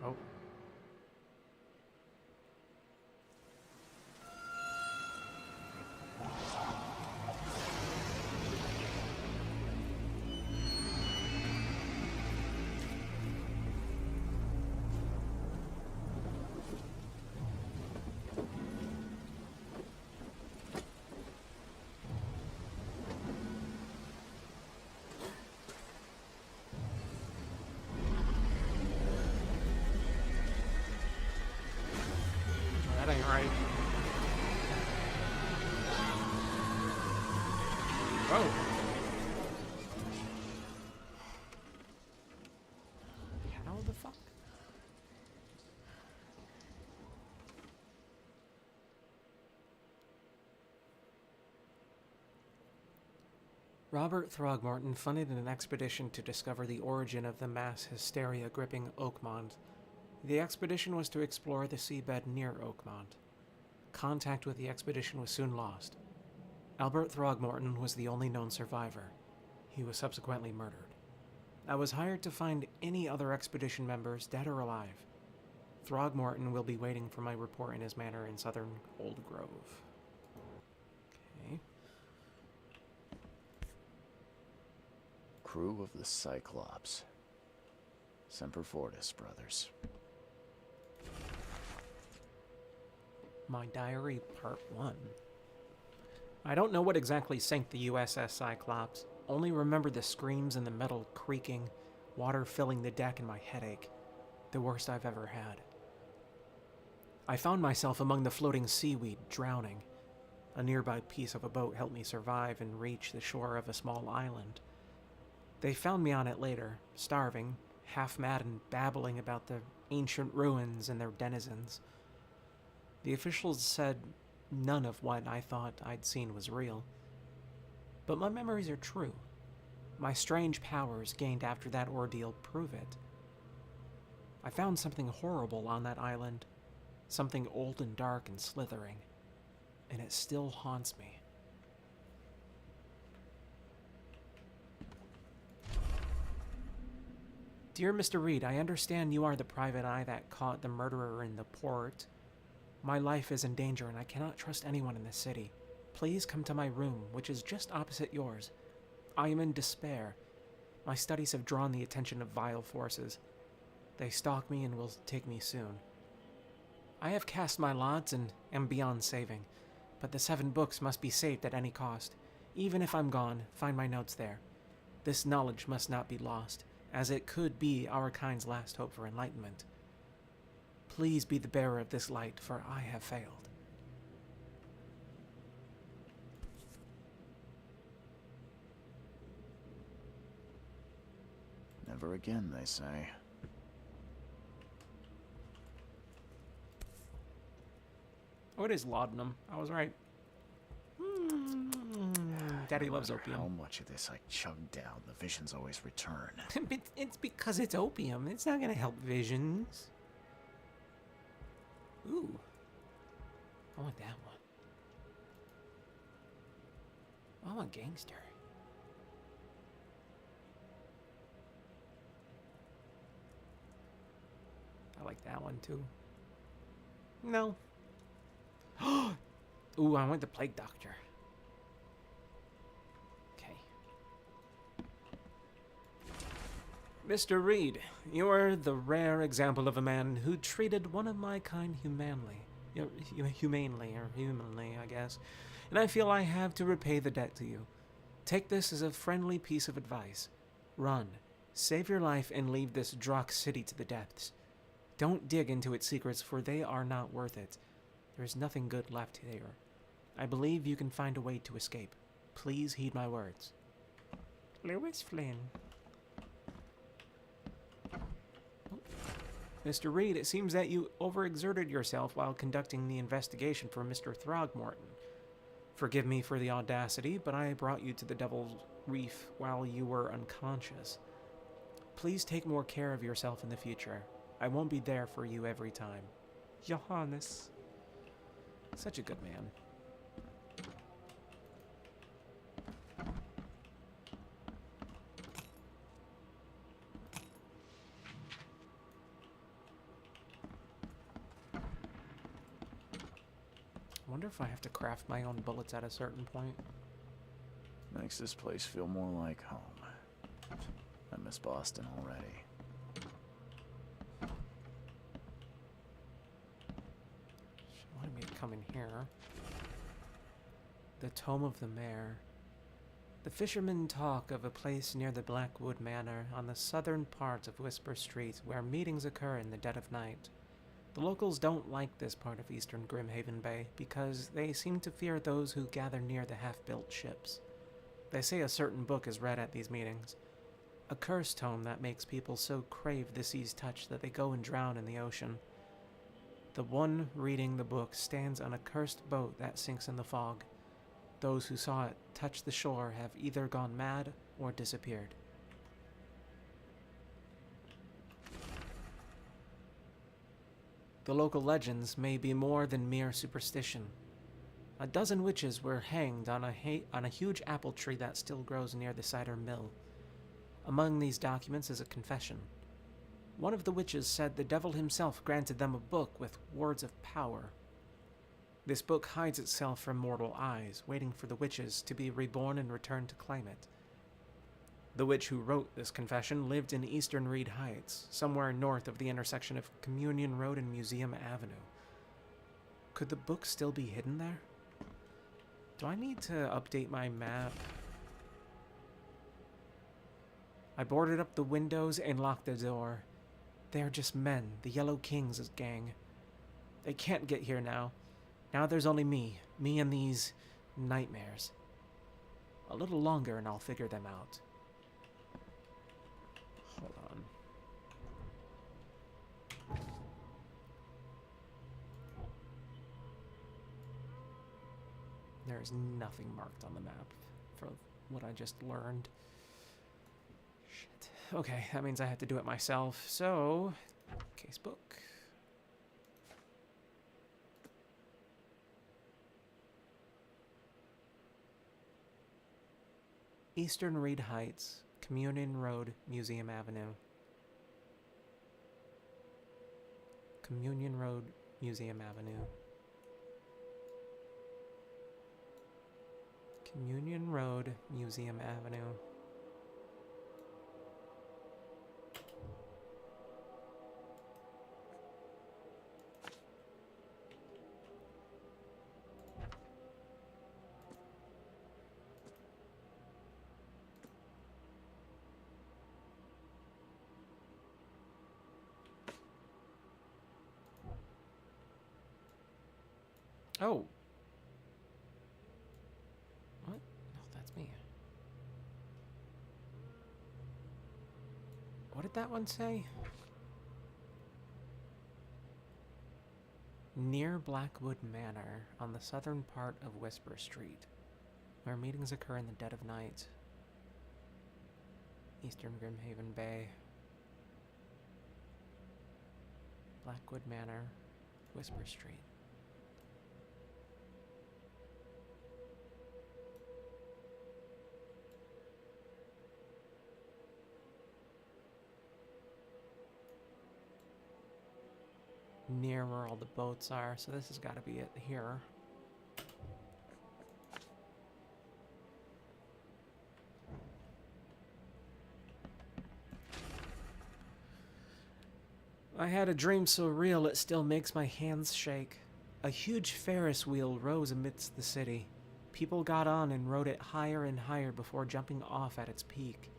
Oh. That ain't right. Oh. How the fuck? Robert Throgmorton funded an expedition to discover the origin of the mass hysteria gripping Oakmont. The expedition was to explore the seabed near Oakmont. contact with the expedition was soon lost. Albert Throgmorton was the only known survivor. He was subsequently murdered. I was hired to find any other expedition members, dead or alive. Throgmorton will be waiting for my report in his manor in southern Old Grove. Okay. Crew of the Cyclops. Semper Fortis, brothers. My Diary, Part 1. I don't know what exactly sank the USS Cyclops, only remember the screams and the metal creaking, water filling the deck and my headache, the worst I've ever had. I found myself among the floating seaweed, drowning. A nearby piece of a boat helped me survive and reach the shore of a small island. They found me on it later, starving, half-mad and babbling about the ancient ruins and their denizens. The officials said none of what I thought I'd seen was real. But my memories are true. My strange powers gained after that ordeal prove it. I found something horrible on that island, something old and dark and slithering, and it still haunts me. Dear Mr. Reed, I understand you are the private eye that caught the murderer in the port. My life is in danger and I cannot trust anyone in this city. Please come to my room, which is just opposite yours. I am in despair. My studies have drawn the attention of vile forces. They stalk me and will take me soon. I have cast my lots and am beyond saving, but the 7 books must be saved at any cost. Even if I'm gone, find my notes there. This knowledge must not be lost, as it could be our kind's last hope for enlightenment. Please be the bearer of this light, for I have failed. Never again, they say. Oh, it is laudanum. I was right. Daddy loves opium. How much of this I chugged down, the visions always return. It's because it's opium. It's not gonna help visions. Ooh. I want that one. I want gangster. I like that one too. No. Ooh, I want the plague doctor. Okay. Mr. Reed, you are the rare example of a man who treated one of my kind humanely, I guess, and I feel I have to repay the debt to you. Take this as a friendly piece of advice. Run, save your life, and leave this Drock city to the depths. Don't dig into its secrets, for they are not worth it. There is nothing good left here. I believe you can find a way to escape. Please heed my words. Lewis Flynn. Mr. Reed, it seems that you overexerted yourself while conducting the investigation for Mr. Throgmorton. Forgive me for the audacity, but I brought you to the Devil's Reef while you were unconscious. Please take more care of yourself in the future. I won't be there for you every time. Johannes. Such a good man. I wonder if I have to craft my own bullets at a certain point. Makes this place feel more like home. I miss Boston already. She wanted me to come in here. The Tome of the Mare. The fishermen talk of a place near the Blackwood Manor on the southern part of Whisper Street where meetings occur in the dead of night. The locals don't like this part of eastern Grimhaven Bay because they seem to fear those who gather near the half-built ships. They say a certain book is read at these meetings. A cursed tome that makes people so crave the sea's touch that they go and drown in the ocean. The one reading the book stands on a cursed boat that sinks in the fog. Those who saw it touch the shore have either gone mad or disappeared. the local legends may be more than mere superstition. A dozen witches were hanged on a huge apple tree that still grows near the cider mill. Among these documents is a confession. One of the witches said the devil himself granted them a book with words of power. This book hides itself from mortal eyes, waiting for the witches to be reborn and return to claim it. The witch who wrote this confession lived in Eastern Reed Heights, somewhere north of the intersection of Communion Road and Museum Avenue. Could the book still be hidden there? Do I need to update my map? I boarded up the windows and locked the door. They are just men, the Yellow Kings' gang. They can't get here now. Now there's only me and these nightmares. A little longer and I'll figure them out. Hold on. There is nothing marked on the map for what I just learned. Shit. Okay, that means I have to do it myself. So, casebook. Eastern Reed Heights, Communion Road, Museum Avenue. Communion Road, Museum Avenue. Communion Road, Museum Avenue. Oh. What? No, that's me. What did that one say? Near Blackwood Manor, on the southern part of Whisper Street, where meetings occur in the dead of night. Eastern Grimhaven Bay. Blackwood Manor, Whisper Street. Near where all the boats are, so this has got to be it here. I had a dream so real it still makes my hands shake. A huge Ferris wheel rose amidst the city. People got on and rode it higher and higher before jumping off at its peak.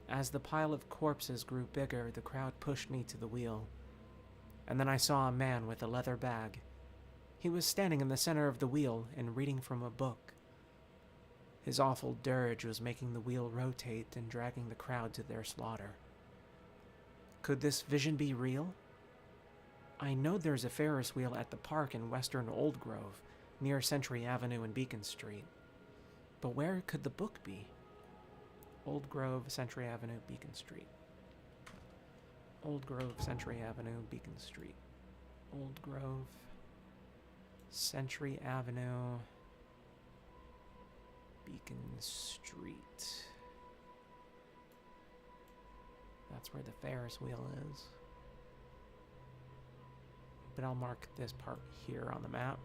As the pile of corpses grew bigger, the crowd pushed me to the wheel. And then I saw a man with a leather bag. He was standing in the center of the wheel and reading from a book. His awful dirge was making the wheel rotate and dragging the crowd to their slaughter. Could this vision be real? I know there's a Ferris wheel at the park in western Old Grove, near Century Avenue and Beacon Street. But where could the book be? Old Grove, Century Avenue, Beacon Street. Old Grove, Century Avenue, Beacon Street. Old Grove, Century Avenue, Beacon Street. That's where the Ferris wheel is. But I'll mark this part here on the map.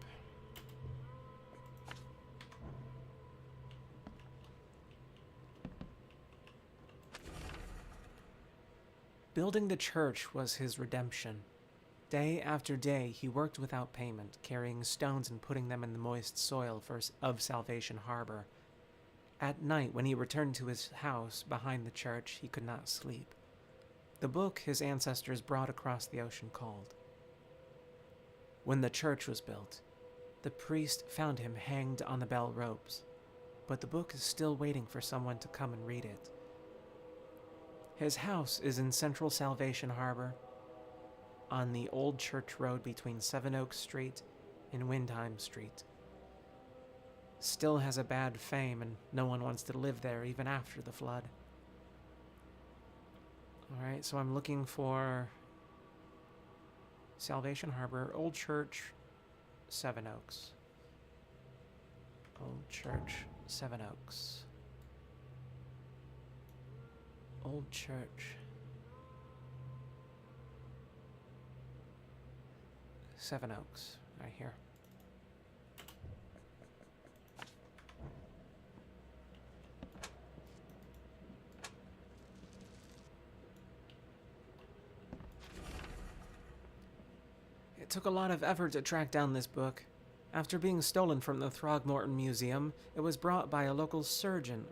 Building the church was his redemption. Day after day, he worked without payment, carrying stones and putting them in the moist soil of Salvation Harbor. At night, when he returned to his house behind the church, he could not sleep. The book his ancestors brought across the ocean called. When the church was built, the priest found him hanged on the bell ropes, but the book is still waiting for someone to come and read it. His house is in central Salvation Harbor, on the old church road between Seven Oaks Street and Windheim Street. Still has a bad fame, and no one wants to live there even after the flood. Alright, so I'm looking for Salvation Harbor, Old Church, Seven Oaks. Old Church, Seven Oaks. Old Church. Seven Oaks, right here. It took a lot of effort to track down this book. After being stolen from the Throgmorton Museum, it was bought by a local surgeon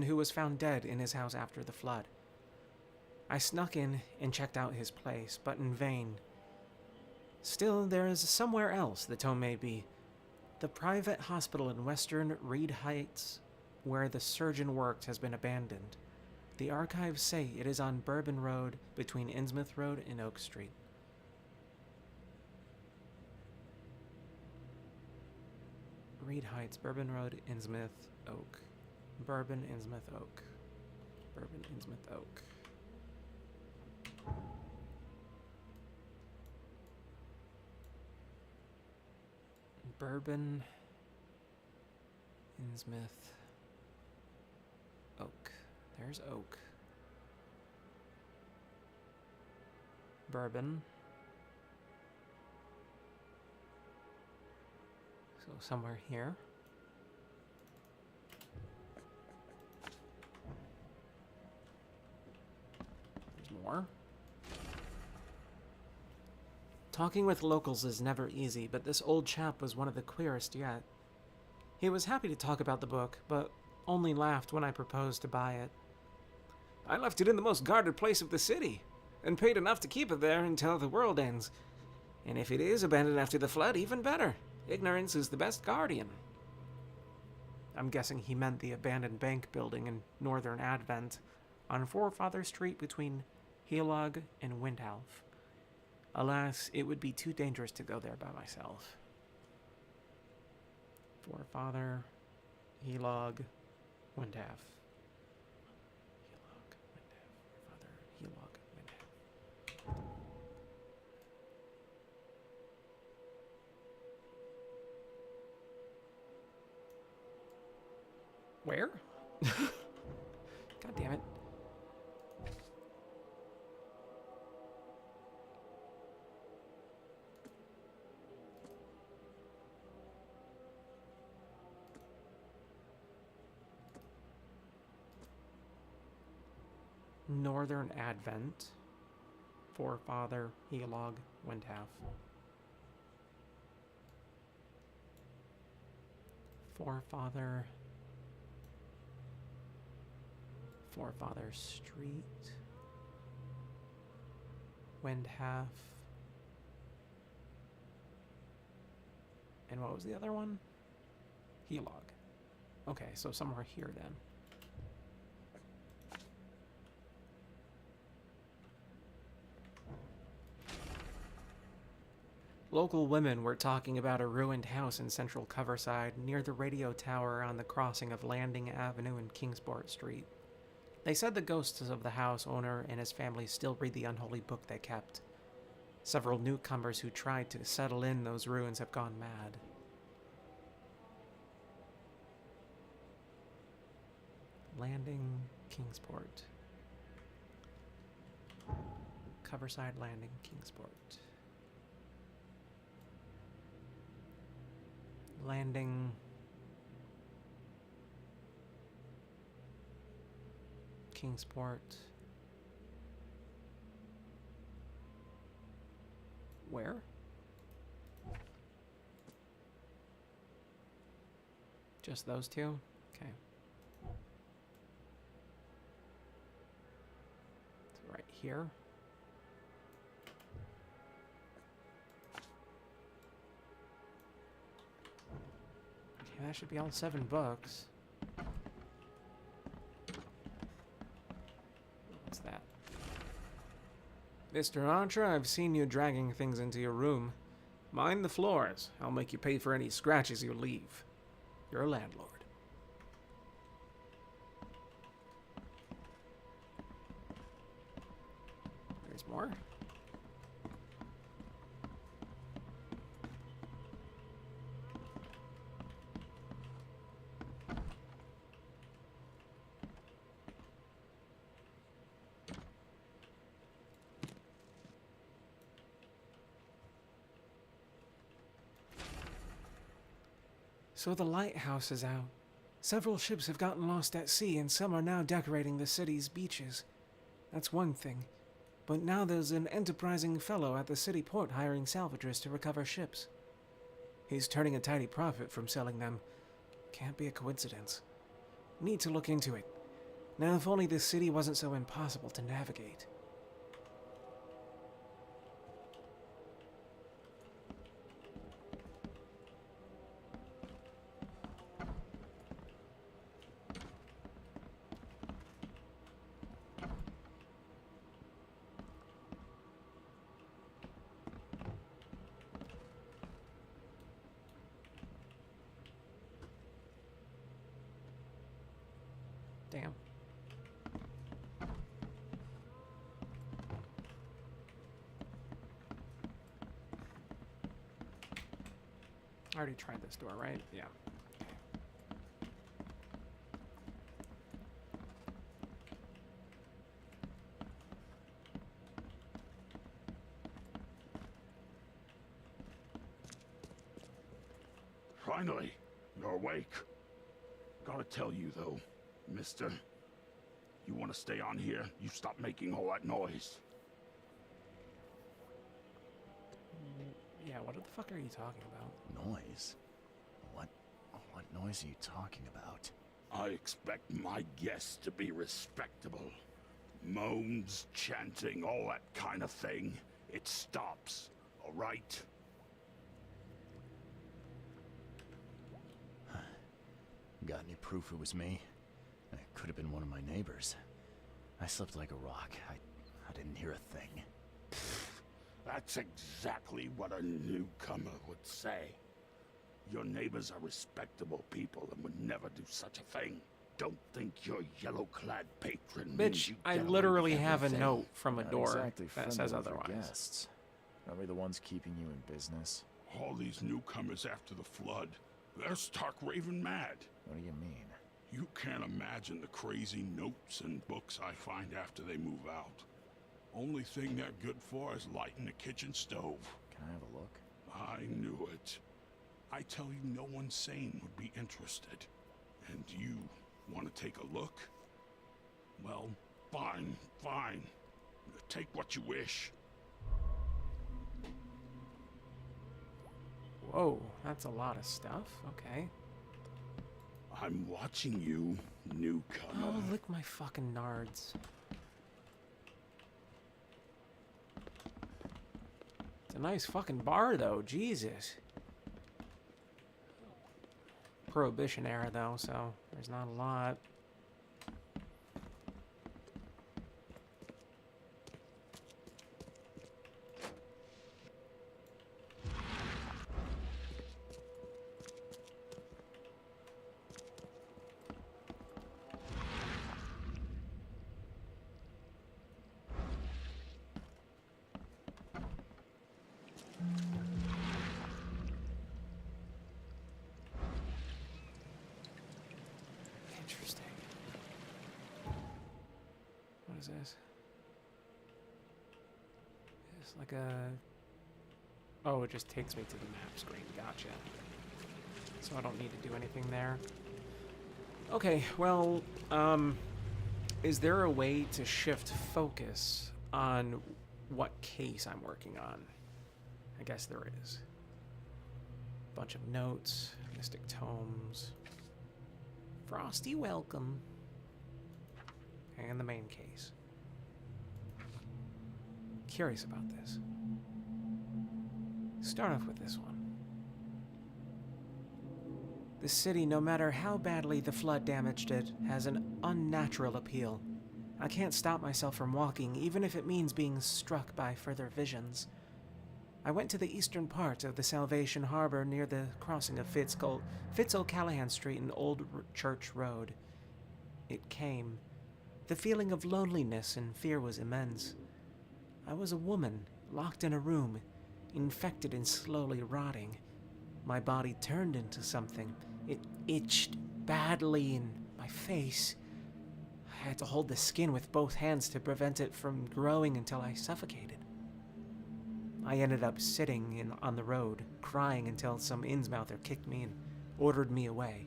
who was found dead in his house after the flood. I snuck in and checked out his place, but in vain. Still, there is somewhere else the tome may be. The private hospital in western Reed Heights, where the surgeon worked, has been abandoned. The archives say it is on Bourbon Road between Innsmouth Road and Oak Street. Reed Heights, Bourbon Road, Innsmouth, Oak. Bourbon, Innsmouth, Oak. Bourbon, Innsmouth, Oak. Bourbon, Innsmouth, Oak. There's Oak. Bourbon. So somewhere here. There's more. Talking with locals is never easy, but this old chap was one of the queerest yet. He was happy to talk about the book, but only laughed when I proposed to buy it. I left it in the most guarded place of the city, and paid enough to keep it there until the world ends. And if it is abandoned after the flood, even better. Ignorance is the best guardian. I'm guessing he meant the abandoned bank building in Northern Advent on Forefather Street between Helog and Windhalf. Alas, it would be too dangerous to go there by myself. Forefather, Helog, Windhalf. Helog, Windhalf. Forefather, Helog, Windhalf. Where? God damn it. Northern Advent, Forefather, Helog, Windhalf. Forefather Street, Windhalf, and what was the other one? Helog. Okay, so somewhere here then. Local women were talking about a ruined house in central Coverside near the radio tower on the crossing of Landing Avenue and Kingsport Street. They said the ghosts of the house owner and his family still read the unholy book they kept. Several newcomers who tried to settle in those ruins have gone mad. Landing, Kingsport. Coverside Landing, Kingsport. Landing. Kingsport. Where? Just those two? Okay. It's right here. Okay, that should be all 7 books. What's that? Mr. Archer, I've seen you dragging things into your room. Mind the floors. I'll make you pay for any scratches you leave. You're a landlord. There's more. So the lighthouse is out. Several ships have gotten lost at sea, and some are now decorating the city's beaches. That's one thing. But now there's an enterprising fellow at the city port hiring salvagers to recover ships. He's turning a tidy profit from selling them. Can't be a coincidence. Need to look into it. Now, if only this city wasn't so impossible to navigate. Damn. I already tried this door, right? Yeah. Finally, you're awake. Gotta tell you, though, mister, you want to stay on here, you stop making all that noise. Yeah, what the fuck are you talking about? Noise? What noise are you talking about? I expect my guests to be respectable. Moans, chanting, all that kind of thing. It stops, all right? Got any proof it was me? It could have been one of my neighbors. I slept like a rock. I didn't hear a thing. That's exactly what a newcomer would say. Your neighbors are respectable people and would never do such a thing. Don't think your yellow-clad patron means Bitch, you I get away literally with have a everything. note from a Not door exactly that says friendly with your otherwise. guests. Are we the ones keeping you in business? All these newcomers after the flood, they're stark raving mad. What do you mean? You can't imagine the crazy notes and books I find after they move out. Only thing they're good for is lighting the kitchen stove. Can I have a look? I knew it. I tell you, no one sane would be interested. And you want to take a look? Well, fine, fine. Take what you wish. Whoa, that's a lot of stuff. Okay. I'm watching you, newcomer. Oh, lick my fucking nards. It's a nice fucking bar, though. Jesus. Prohibition era, though, so there's not a lot. Interesting. What is this? It's like a... Oh, it just takes me to the map screen. Gotcha. So I don't need to do anything there. Okay, well, is there a way to shift focus on what case I'm working on? I guess there is. Bunch of notes, mystic tomes. Frosty welcome. And the main case. Curious about this. Start off with this one. The city, no matter how badly the flood damaged it, has an unnatural appeal. I can't stop myself from walking, even if it means being struck by further visions. I went to the eastern part of the Salvation Harbor near the crossing of Fitz-O'Callahan Street and Old Church Road. It came. The feeling of loneliness and fear was immense. I was a woman, locked in a room, infected and slowly rotting. My body turned into something. It itched badly in my face. I had to hold the skin with both hands to prevent it from growing until I suffocated. I ended up sitting on the road, crying until some Innsmouther kicked me and ordered me away.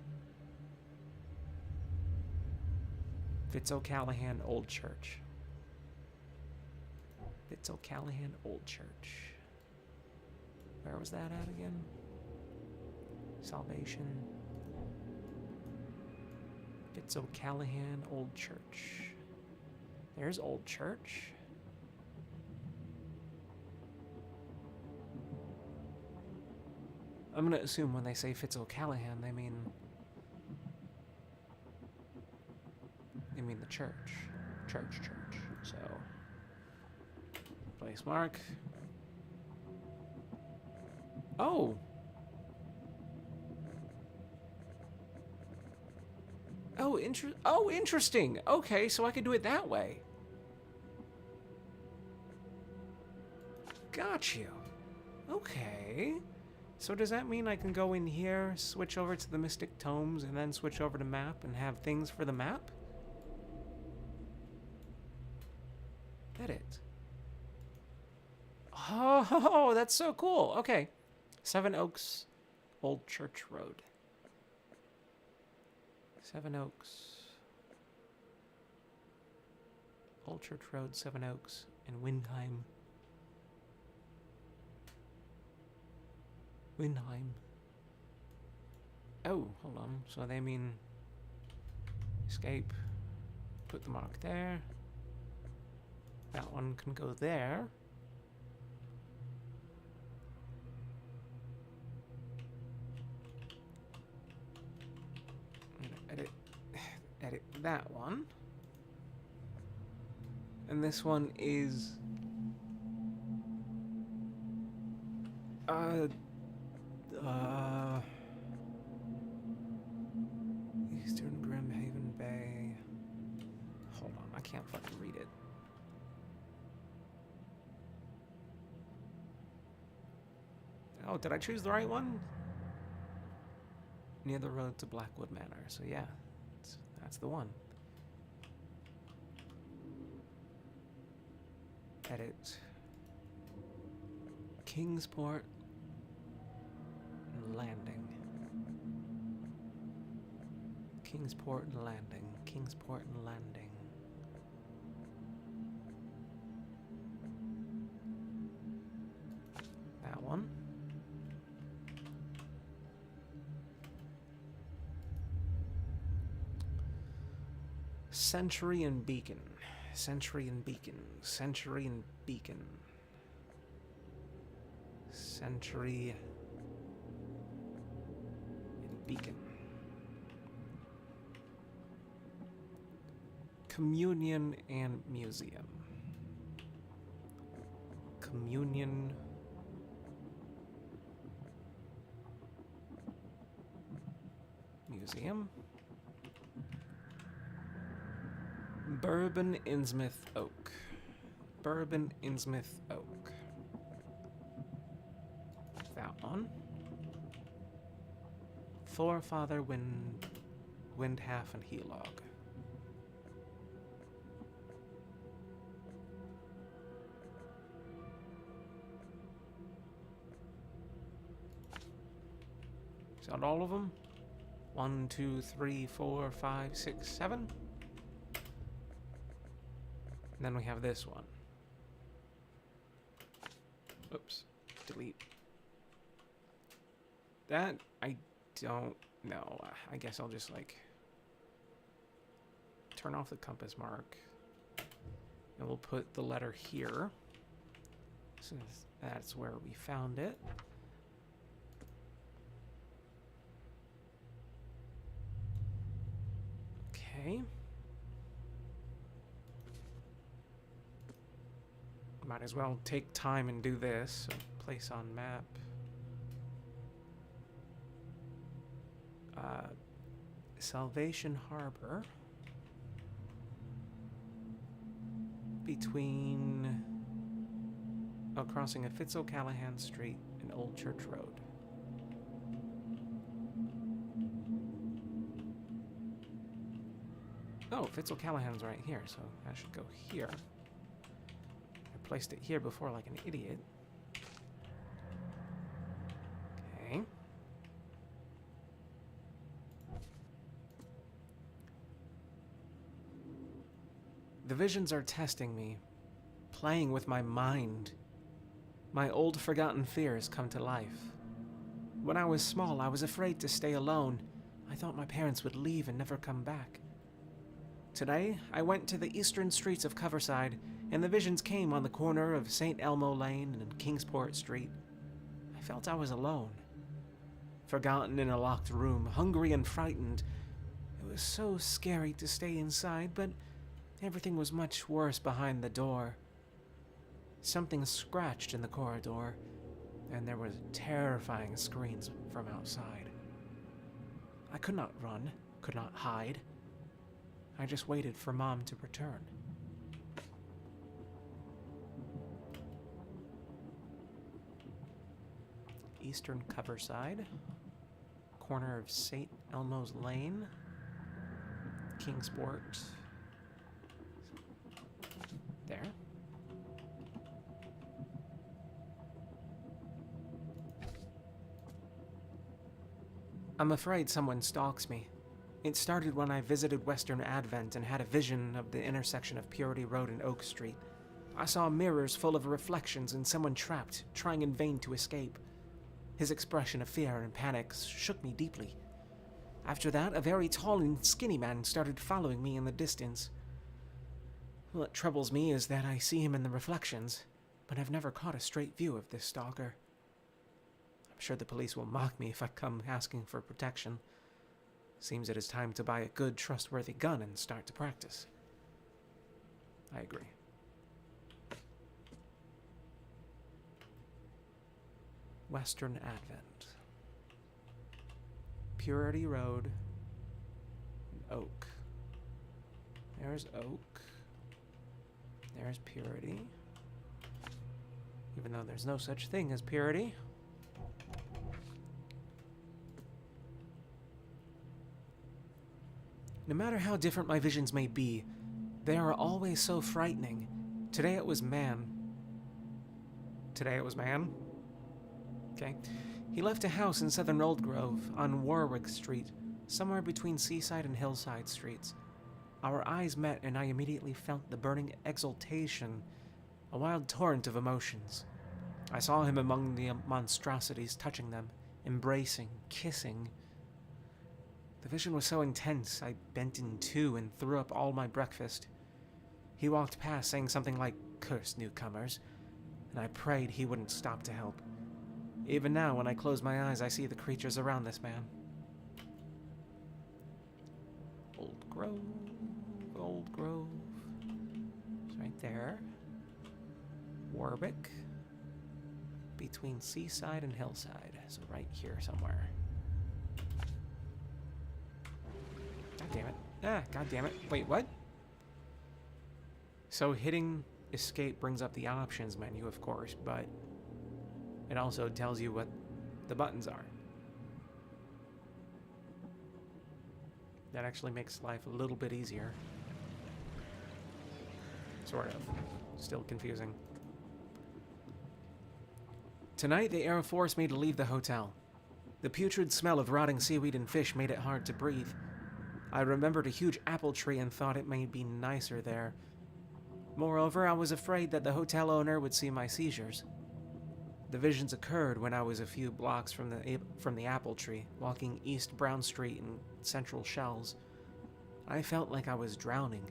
Fitz O'Callahan Old Church. Fitz O'Callahan Old Church. Where was that at again? Salvation. Fitz O'Callahan Old Church. There's Old Church. I'm gonna assume when they say Fitz O'Callahan, they mean the church. Church. So, place mark. Oh! Oh, interesting. Okay, so I could do it that way. Got you. Okay. So does that mean I can go in here, switch over to the Mystic Tomes, and then switch over to map and have things for the map? Edit. Oh, that's so cool. Okay. Seven Oaks, Old Church Road. Seven Oaks. Old Church Road, Seven Oaks, and Windheim. Windheim. Oh, hold on. So they mean escape. Put the mark there. That one can go there. I'm gonna edit that one. And this one is Eastern Grimhaven Bay. Hold on, I can't fucking read it. Oh, did I choose the right one? Near the road to Blackwood Manor. So yeah, that's the one. Edit. Kingsport and Landing. Kingsport and Landing. Kingsport and Landing. That one. Century and Beacon. Century and Beacon. Century and Beacon. Century and Beacon. Communion and Museum. Communion. Museum. Bourbon Innsmouth Oak. Bourbon Innsmouth Oak. That one. Forefather Windhalf and Helog. Is that all of them? 1, 2, 3, 4, 5, 6, 7. And then we have this one. Oops. Delete. That, I don't know. I guess I'll just, like, turn off the compass mark. And we'll put the letter here. Since that's where we found it. Okay. Might as well take time and do this. So place on map. Salvation Harbor. Between crossing of Fitz O'Callahan Street and Old Church Road. Oh, Fitz O'Callahan's right here, so I should go here. I placed it here before like an idiot. Okay. visions are testing me, playing with my mind. My old forgotten fears come to life. When I was small, I was afraid to stay alone. I thought my parents would leave and never come back. Today, I went to the eastern streets of Coverside, and the visions came on the corner of St. Elmo Lane and Kingsport Street. I felt I was alone. Forgotten in a locked room, hungry and frightened. It was so scary to stay inside, but everything was much worse behind the door. Something scratched in the corridor, and there were terrifying screams from outside. I could not run, could not hide. I just waited for Mom to return. Eastern Coverside, corner of St. Elmo's Lane, Kingsport. There. I'm afraid someone stalks me. It started when I visited Western Advent and had a vision of the intersection of Purity Road and Oak Street. I saw mirrors full of reflections and someone trapped, trying in vain to escape. His expression of fear and panic shook me deeply. After that, a very tall and skinny man started following me in the distance. What troubles me is that I see him in the reflections, but I've never caught a straight view of this stalker. I'm sure the police will mock me if I come asking for protection. Seems it is time to buy a good, trustworthy gun and start to practice. I agree. Western Advent. Purity Road. Oak. There's Oak. There's Purity. Even though there's no such thing as purity. No matter how different my visions may be, they are always so frightening. Today it was man. Okay. He left a house in Southern Old Grove on Warwick Street, somewhere between Seaside and Hillside Streets. Our eyes met and I immediately felt the burning exultation, a wild torrent of emotions. I saw him among the monstrosities, touching them, embracing, kissing. The vision was so intense, I bent in two and threw up all my breakfast. He walked past saying something like, "Cursed newcomers," and I prayed he wouldn't stop to help. Even now, when I close my eyes, I see the creatures around this man. Old Grove, Old Grove. It's right there. Warwick. Between Seaside and Hillside. So right here somewhere. God damn it. God damn it. Wait, what? So hitting escape brings up the options menu, of course, but it also tells you what the buttons are. That actually makes life a little bit easier. Sort of. Still confusing. Tonight, the air forced me to leave the hotel. The putrid smell of rotting seaweed and fish made it hard to breathe. I remembered a huge apple tree and thought it might be nicer there. Moreover, I was afraid that the hotel owner would see my seizures. The visions occurred when I was a few blocks from the apple tree, walking East Brown Street in Central Shells. I felt like I was drowning.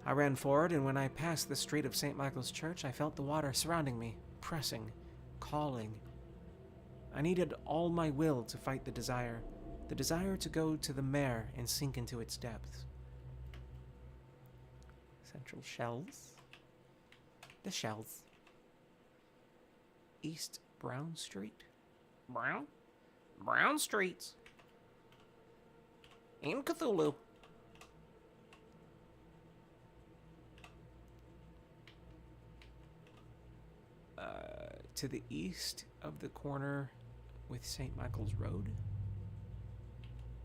I ran forward, and when I passed the street of St. Michael's Church, I felt the water surrounding me, pressing, calling. I needed all my will to fight the desire to go to the mare and sink into its depths. Central Shells? The Shells. East Brown Street? Brown Streets. In Cthulhu. To the east of the corner with St. Michael's Road.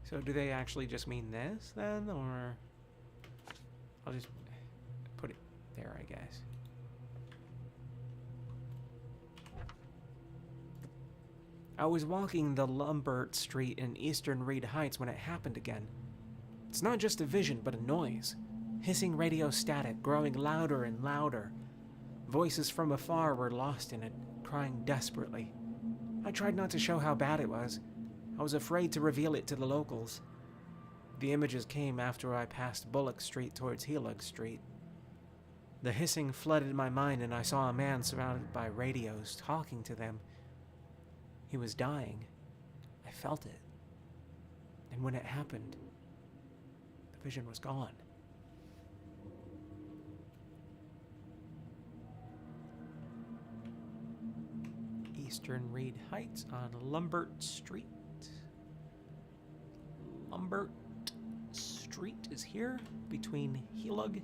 So do they actually just mean this then, or I'll just put it there, I guess. I was walking the Lumbert Street in Eastern Reed Heights when it happened again. It's not just a vision, but a noise. Hissing radio static growing louder and louder. Voices from afar were lost in it, crying desperately. I tried not to show how bad it was. I was afraid to reveal it to the locals. The images came after I passed Bullock Street towards Helag Street. The hissing flooded my mind, and I saw a man surrounded by radios talking to them. He was dying. I felt it. And when it happened, the vision was gone. Eastern Reed Heights on Lumbert Street. Lumbert Street is here between Helag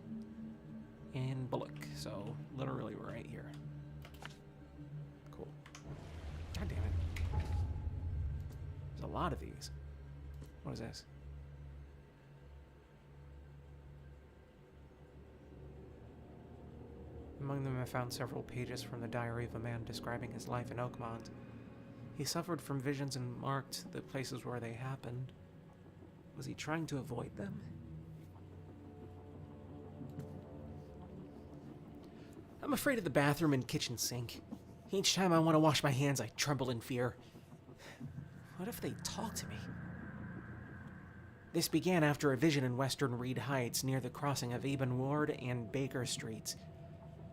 and Bullock, so literally we're right here. Cool. God damn it. There's a lot of these. What is this? Among them I found several pages from the diary of a man describing his life in Oakmont. He suffered from visions and marked the places where they happened. Was he trying to avoid them? I'm afraid of the bathroom and kitchen sink. Each time I want to wash my hands, I tremble in fear. What if they talk to me? This began after a vision in Western Reed Heights near the crossing of Eben Ward and Baker Streets.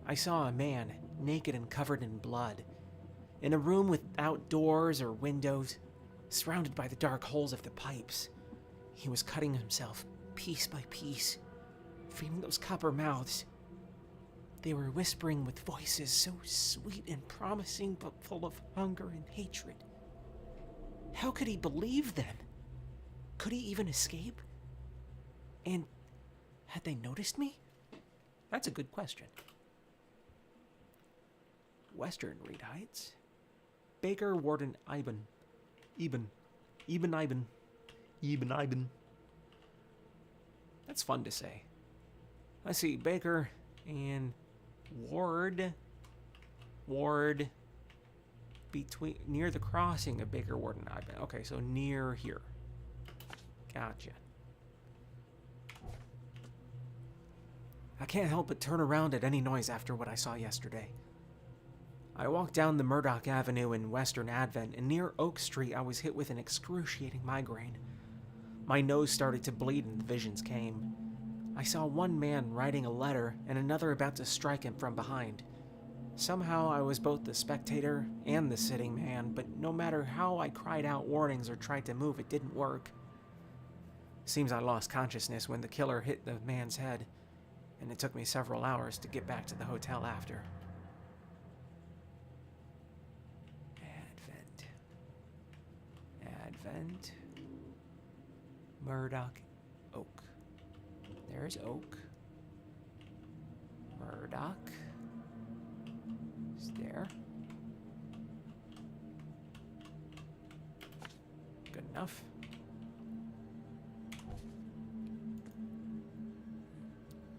I saw a man, naked and covered in blood, in a room without doors or windows, surrounded by the dark holes of the pipes. He was cutting himself, piece by piece, feeding those copper mouths. They were whispering with voices so sweet and promising, but full of hunger and hatred. How could he believe them? Could he even escape? And had they noticed me? That's a good question. Western Reed Heights. Baker, Warden, Eben. That's fun to say. I see Baker and Ward between near the crossing of Baker, Ward, and Eben. Okay, so near here. Gotcha. I can't help but turn around at any noise after what I saw yesterday. I walked down the Murdoch Avenue in Western Advent, and near Oak Street I was hit with an excruciating migraine. My nose started to bleed and the visions came. I saw one man writing a letter and another about to strike him from behind. Somehow I was both the spectator and the sitting man, but no matter how I cried out warnings or tried to move, it didn't work. Seems I lost consciousness when the killer hit the man's head, and it took me several hours to get back to the hotel after. Advent. Murdoch. Oak. There's Oak. Murdoch. Is there. Good enough.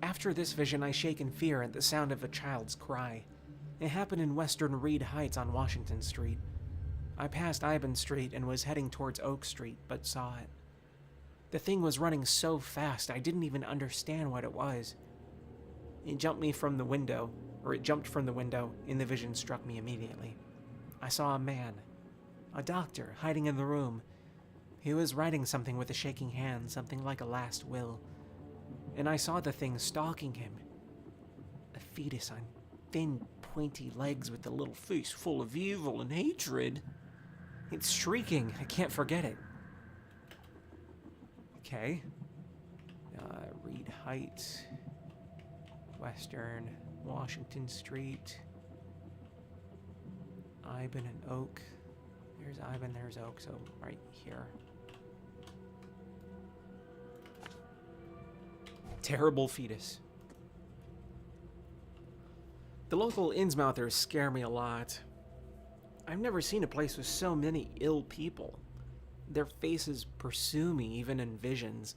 After this vision, I shake in fear at the sound of a child's cry. It happened in Western Reed Heights on Washington Street. I passed Iban Street and was heading towards Oak Street, but saw it. The thing was running so fast I didn't even understand what it was. It jumped from the window, and the vision struck me immediately. I saw a man, a doctor, hiding in the room. He was writing something with a shaking hand, something like a last will. And I saw the thing stalking him. A fetus on thin, pointy legs with a little face full of evil and hatred. It's shrieking. I can't forget it. Okay. Reed Heights. Western Washington Street. Iban and Oak. There's Iban, there's Oak, so right here. Terrible fetus. The local Innsmouthers scare me a lot. I've never seen a place with so many ill people. Their faces pursue me, even in visions.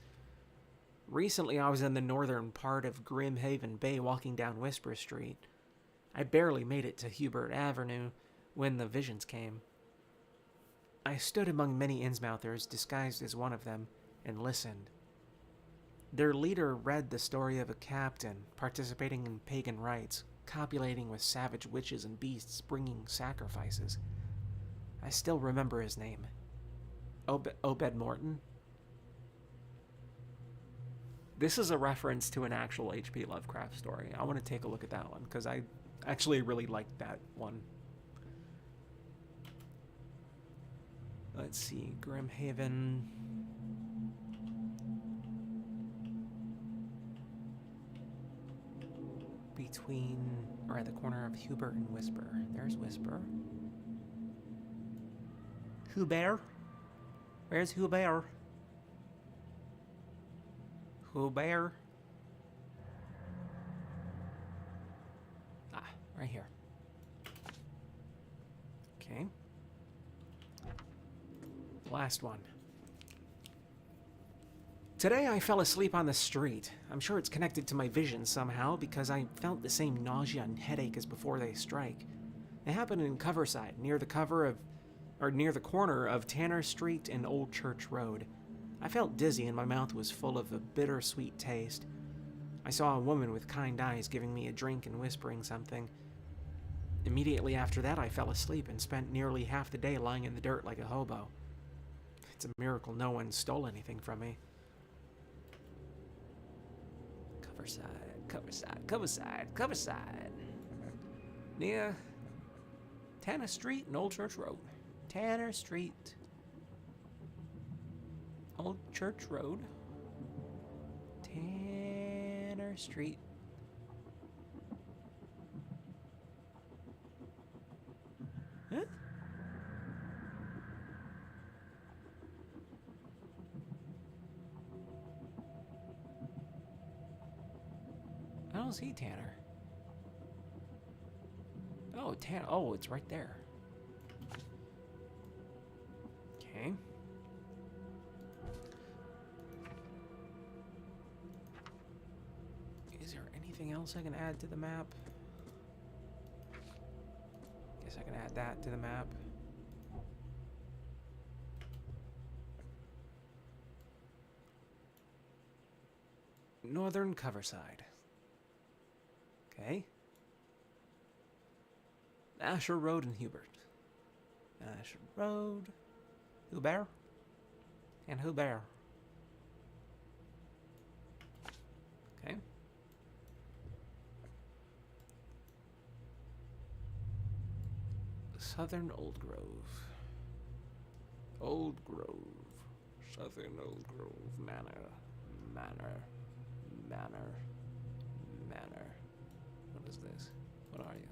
Recently, I was in the northern part of Grimhaven Bay walking down Whisper Street. I barely made it to Hubert Avenue when the visions came. I stood among many Innsmouthers, disguised as one of them, and listened. Their leader read the story of a captain participating in pagan rites, copulating with savage witches and beasts, bringing sacrifices. I still remember his name. Obed Morton. This is a reference to an actual H.P. Lovecraft story. I want to take a look at that one, because I actually really liked that one. Let's see, Grimhaven. Between, or at the corner of Hubert and Whisper. There's Whisper. Hubert? Where's Hubert? Hubert? Ah, right here. Okay. Last one. Today I fell asleep on the street. I'm sure it's connected to my vision somehow because I felt the same nausea and headache as before they strike. It happened in Coverside, near the corner of Tanner Street and Old Church Road. I felt dizzy and my mouth was full of a bittersweet taste. I saw a woman with kind eyes giving me a drink and whispering something. Immediately after that I fell asleep and spent nearly half the day lying in the dirt like a hobo. It's a miracle no one stole anything from me. Coverside. Near Tanner Street and Old Church Road. Tanner Street. Old Church Road. Tanner Street. Huh? I don't see Tanner. Oh, Tanner. Oh, it's right there. Okay. Is there anything else I can add to the map? Guess I can add that to the map. Northern Coverside. Okay. Asher Road and Hubert. Asher Road. Hubert. And Hubert. Okay. Southern Old Grove. Old Grove. Southern Old Grove Manor. Manor. What is this? What are you?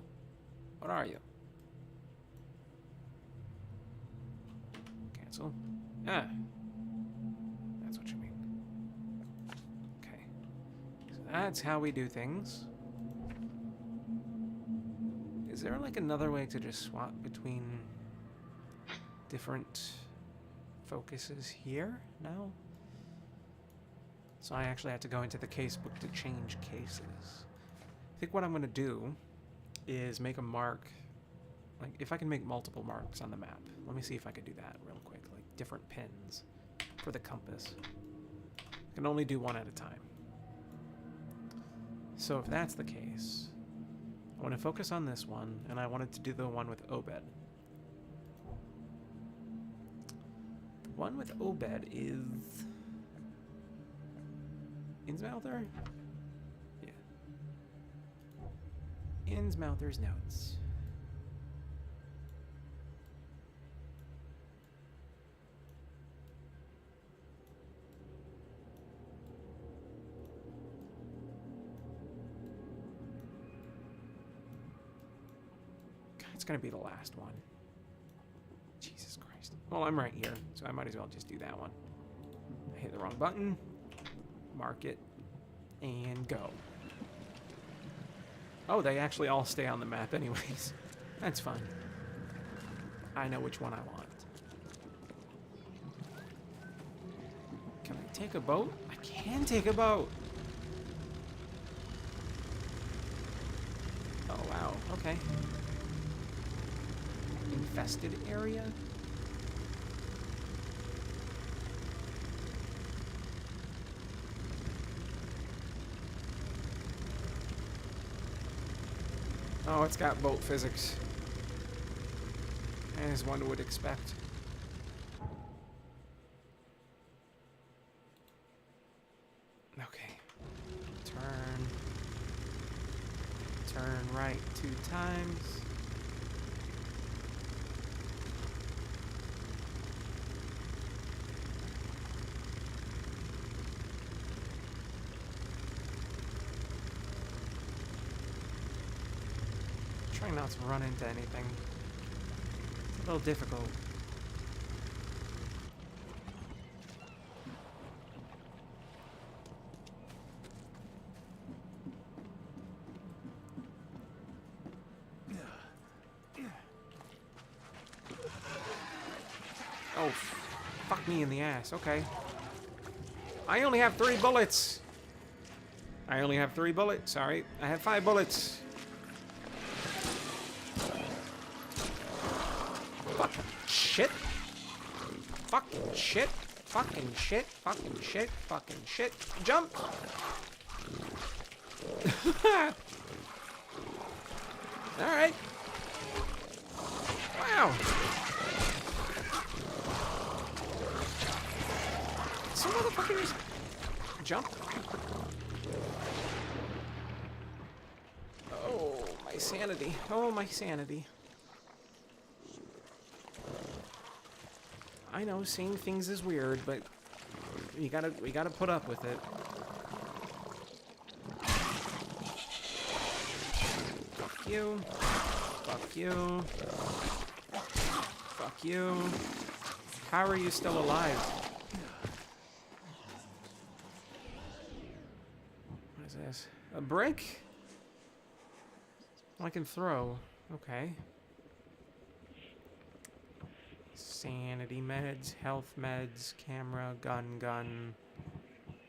What are you? Cancel. Ah. That's what you mean. Okay. So that's how we do things. Is there like another way to just swap between different focuses here? No? So I actually have to go into the casebook to change cases. I think what I'm going to do is make a mark, like if I can make multiple marks on the map. Let me see if I can do that real quick, like different pins for the compass. I can only do one at a time. So if that's the case, I want to focus on this one, and I wanted to do the one with Obed. The one with Obed is Innsmouther? Yeah. Innsmouther's notes. God, it's gonna be the last one. Jesus Christ. Well, I'm right here, so I might as well just do that one. I hit the wrong button. Mark it, and go. Oh, they actually all stay on the map anyways. That's fun. I know which one I want. Can I take a boat? I can take a boat! Oh, wow. Okay. Infested area? Oh, it's got boat physics, as one would expect. Okay. Turn right 2 times. Try not to run into anything. It's a little difficult. Oh, fuck me in the ass. Okay. I only have 3 bullets. I only have 3 bullets. Sorry. I had 5 bullets. Fucking shit. Fucking shit. Fucking shit. Fucking shit. Fucking shit. Jump. Alright. Wow. Some motherfuckers jump. Oh, my sanity. Oh, my sanity. I know seeing things is weird, but we gotta put up with it. Fuck you. Fuck you. Fuck you. How are you still alive? What is this? A brick? I can throw. Okay. Sanity meds, health meds, camera, gun.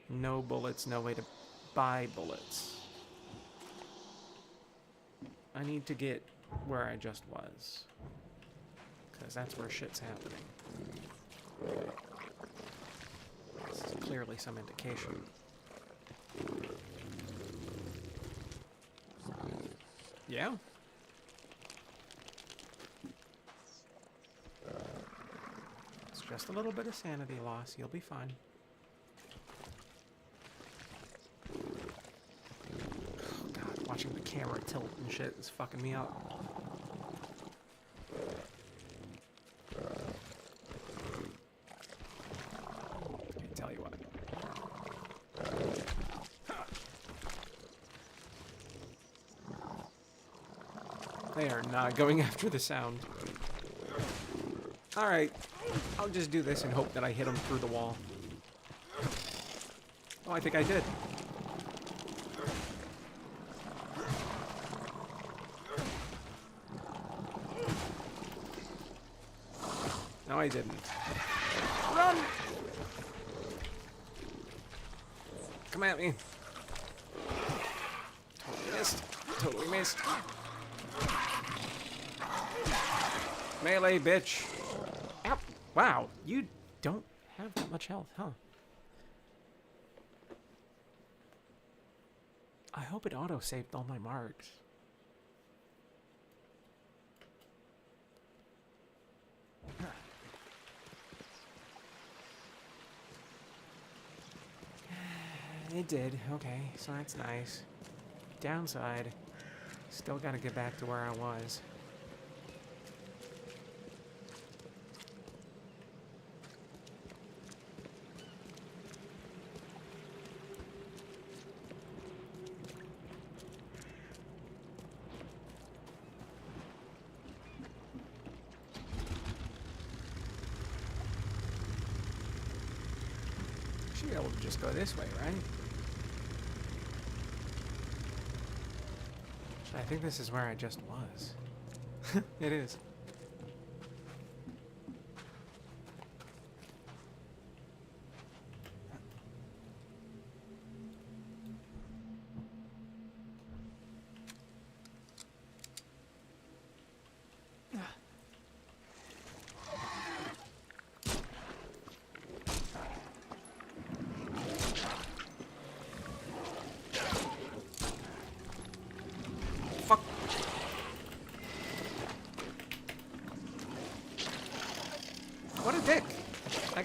No bullets, no way to buy bullets. I need to get where I just was, because that's where shit's happening. This is clearly some indication. Yeah? It's just a little bit of sanity loss. You'll be fine. Oh, God, watching the camera tilt and shit is fucking me up. Okay, tell you what. They are not going after the sound. Alright, I'll just do this and hope that I hit them through the wall. Oh, I think I did. No, I didn't. Run! Come at me. Totally missed. Totally missed. Melee, bitch. Ow. Wow, you don't have that much health, huh? I hope it auto-saved all my marks. It did. Okay, so that's nice. Downside, still gotta get back to where I was. Should be able to just go this way, right? I think this is where I just was. It is.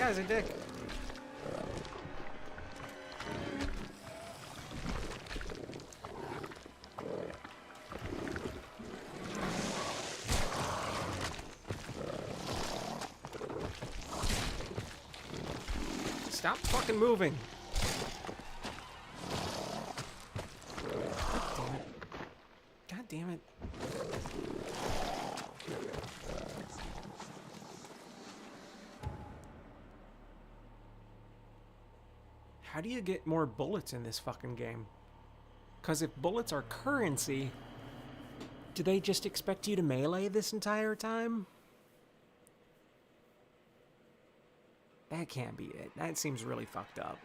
guy's a dick. Stop fucking moving. God damn it. How do you get more bullets in this fucking game? Because if bullets are currency, do they just expect you to melee this entire time? That can't be it. That seems really fucked up.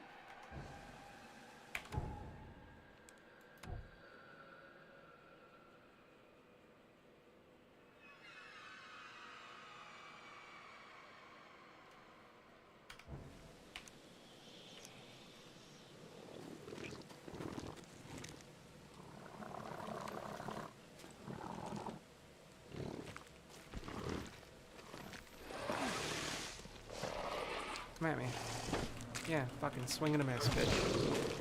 Come at me. Yeah, fucking swing and a miss, bitch.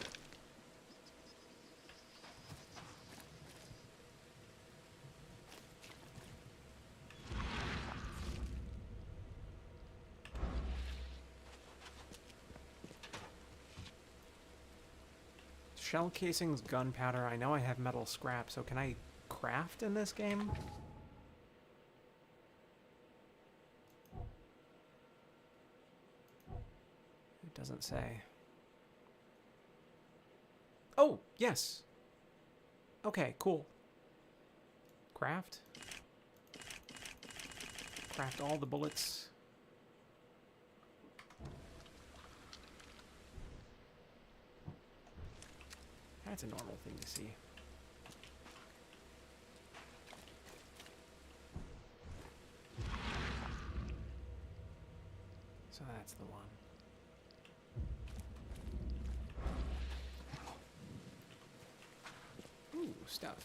Shell casings, gunpowder. I know I have metal scrap, so can I craft in this game? Doesn't say. Oh, yes. Okay, cool. Craft. Craft all the bullets. That's a normal thing to see. So that's the one. Ooh, stuff.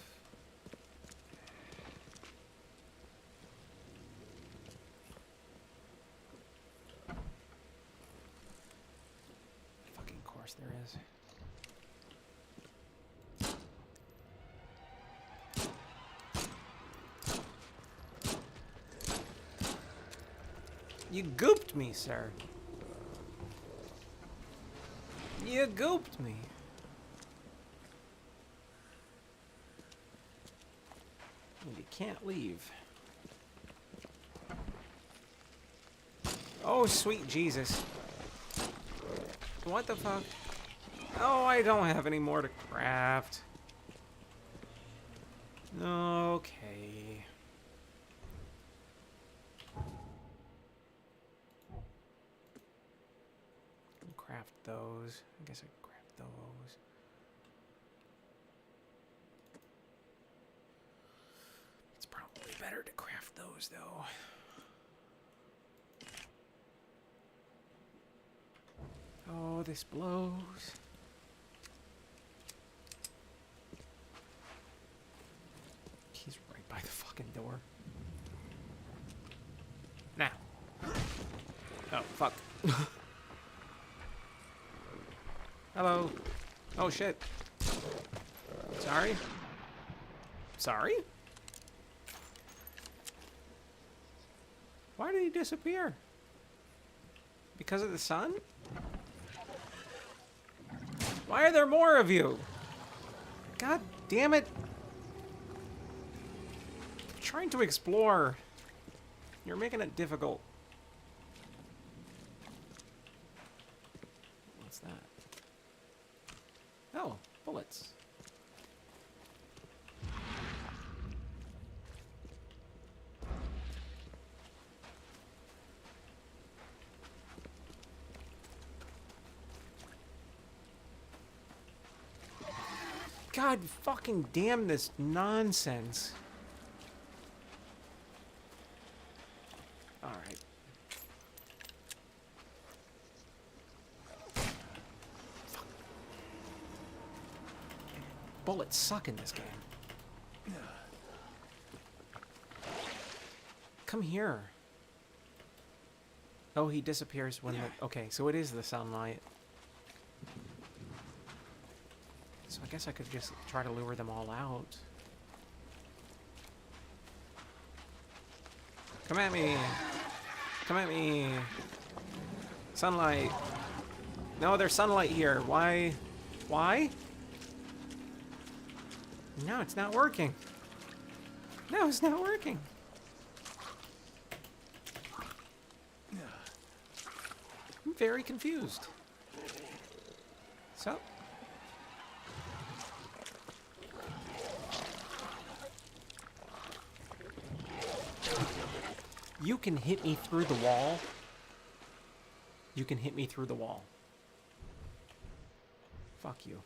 Fucking course there is. You gooped me, sir. You gooped me. And you can't leave. Oh, sweet Jesus. What the fuck? Oh, I don't have any more to craft. Okay. Craft those. I guess I can craft those. It's probably better to craft those, though. Oh, this blows. He's right by the fucking door. Now. Oh, fuck. Hello. Oh, shit. Sorry? Sorry? Why did he disappear? Because of the sun? Why are there more of you? God damn it. I'm trying to explore. You're making it difficult. What's that? Oh, bullets. God fucking damn this nonsense. Alright. Fuck. Bullets suck in this game. Come here. Oh, he disappears when the... Okay, so it is the sunlight. So I guess I could just try to lure them all out. Come at me! Come at me! Sunlight! No, there's sunlight here. Why? Why? No, it's not working. No, it's not working. I'm very confused. So. You can hit me through the wall. You can hit me through the wall. Fuck you.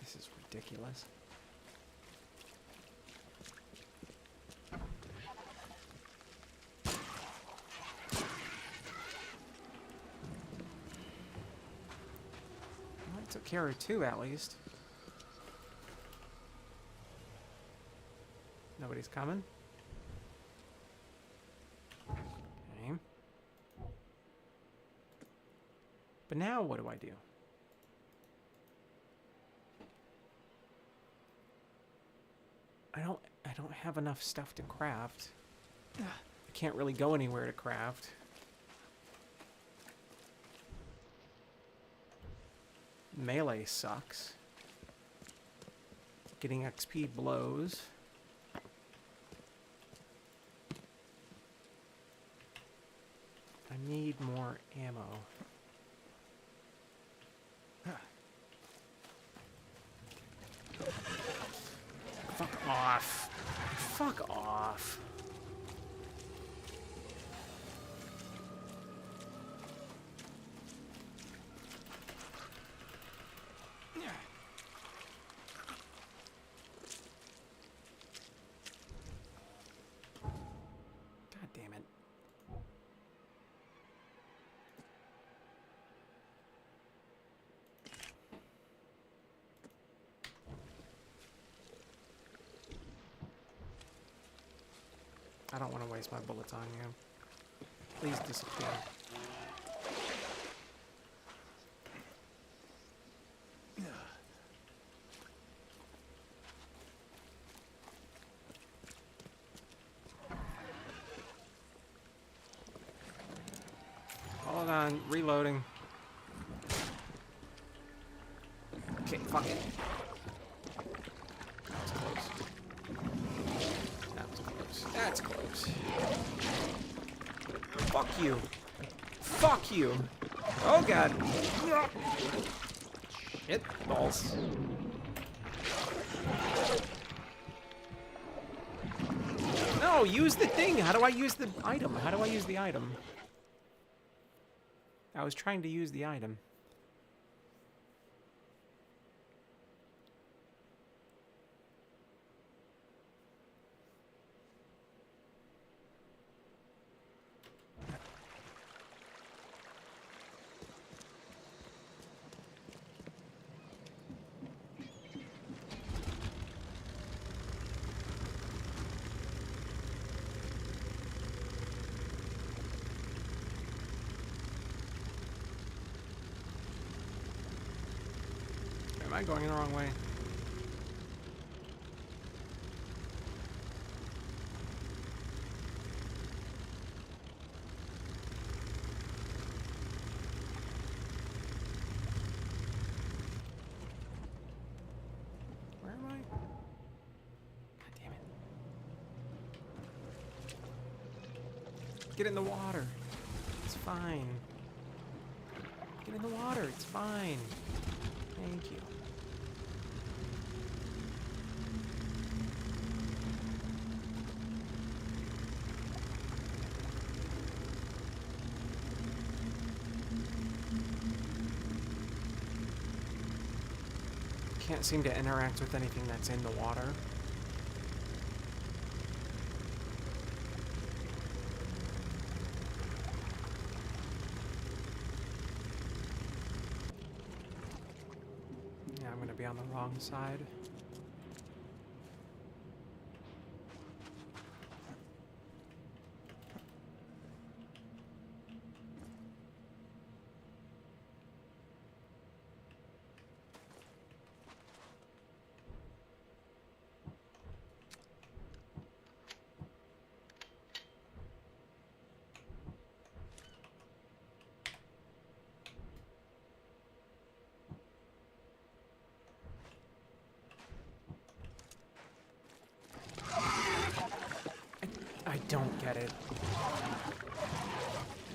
This is ridiculous. Well, I took care of two at least. Nobody's coming. Okay. But now what do I do? I don't have enough stuff to craft. I can't really go anywhere to craft. Melee sucks. Getting XP blows. I need more ammo. Fuck off. Fuck off. God damn it. I don't want to waste my bullets on you. Please disappear. Hold on, reloading. Okay, fuck it. That's close. Fuck you. Fuck you. Oh god. Shit balls. No, use the thing. How do I use the item? How do I use the item? I was trying to use the item. Am I going the wrong way? Where am I? God damn it. Get in the water. It's fine. Get in the water. It's fine. Thank you. Can't seem to interact with anything that's in the water. Yeah, I'm I'm gonna be on the wrong side. I don't get it.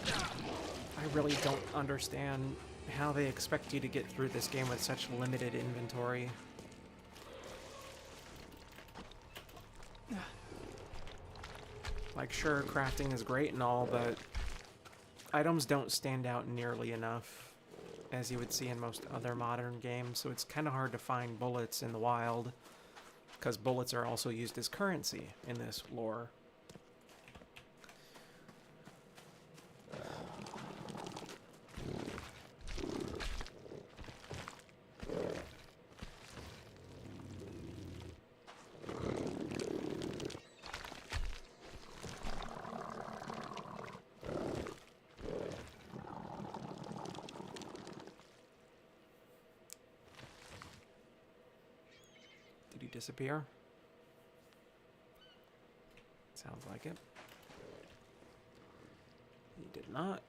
I really don't understand how they expect you to get through this game with such limited inventory. Like, sure, crafting is great and all, but items don't stand out nearly enough as you would see in most other modern games, so it's kind of hard to find bullets in the wild, because bullets are also used as currency in this lore. Did he disappear? Sounds like it. He did not.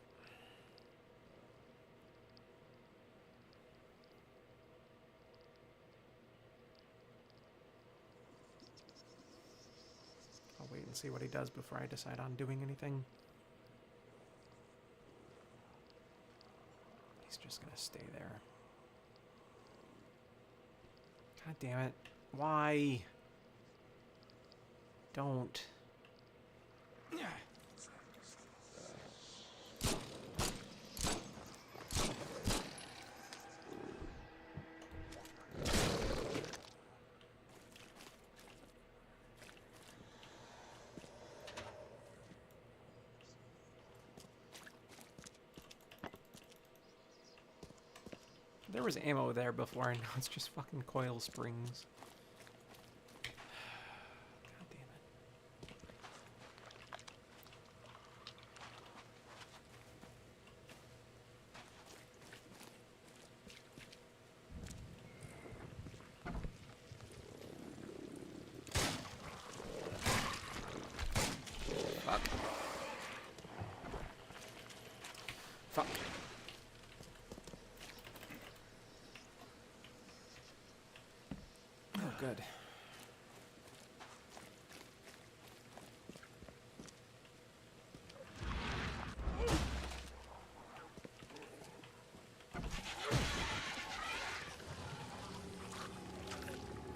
I'll wait and see what he does before I decide on doing anything. He's just gonna stay there. God damn it. Why? Don't. There was ammo there before, and now it's just fucking coil springs. God damn it. Fuck. Fuck. Oh, good.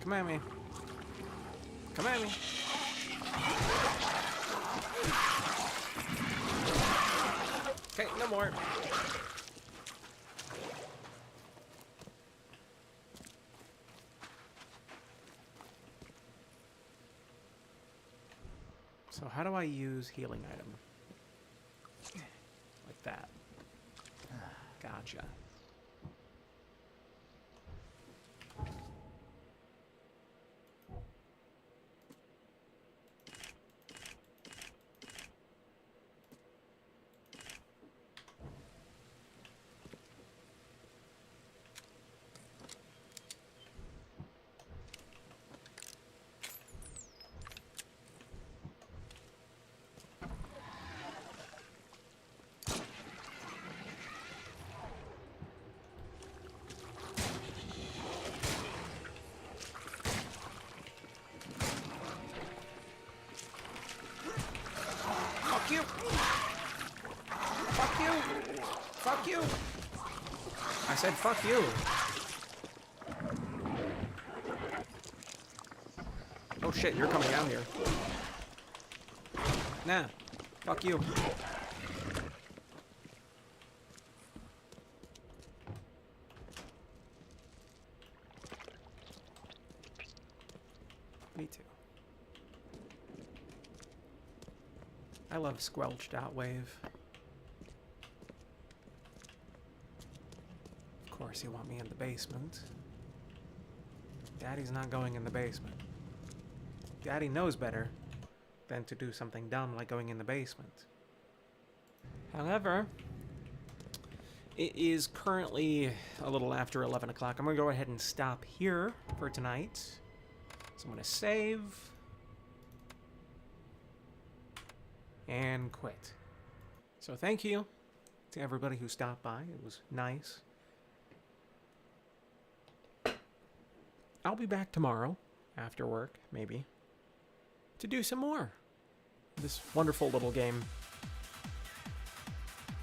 Come at me. Come at me. Okay, no more. So how do I use healing item? Like that. Gotcha. Fuck you! Fuck you! Fuck you! I said fuck you! Oh shit, you're coming down here. Nah. Fuck you. Me too. I love squelched out wave. Of course you want me in the basement. Daddy's not going in the basement. Daddy knows better than to do something dumb like going in the basement. However, it is currently a little after 11 o'clock. I'm going to go ahead and stop here for tonight. So I'm going to save and quit. So thank you to everybody who stopped by. It was nice. I'll be back tomorrow after work, maybe, to do some more of this wonderful little game.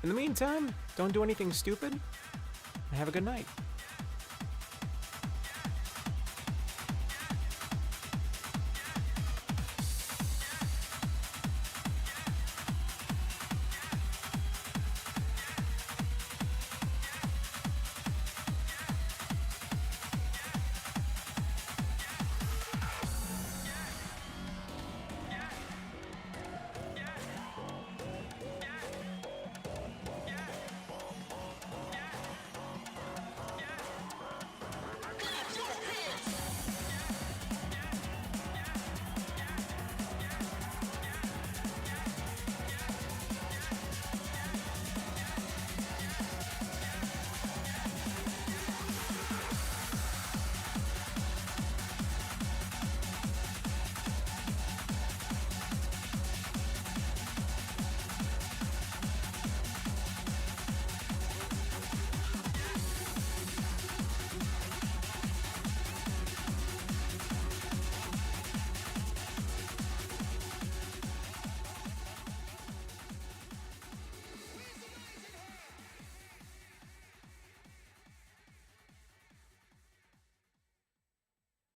In the meantime, don't do anything stupid, and have a good night.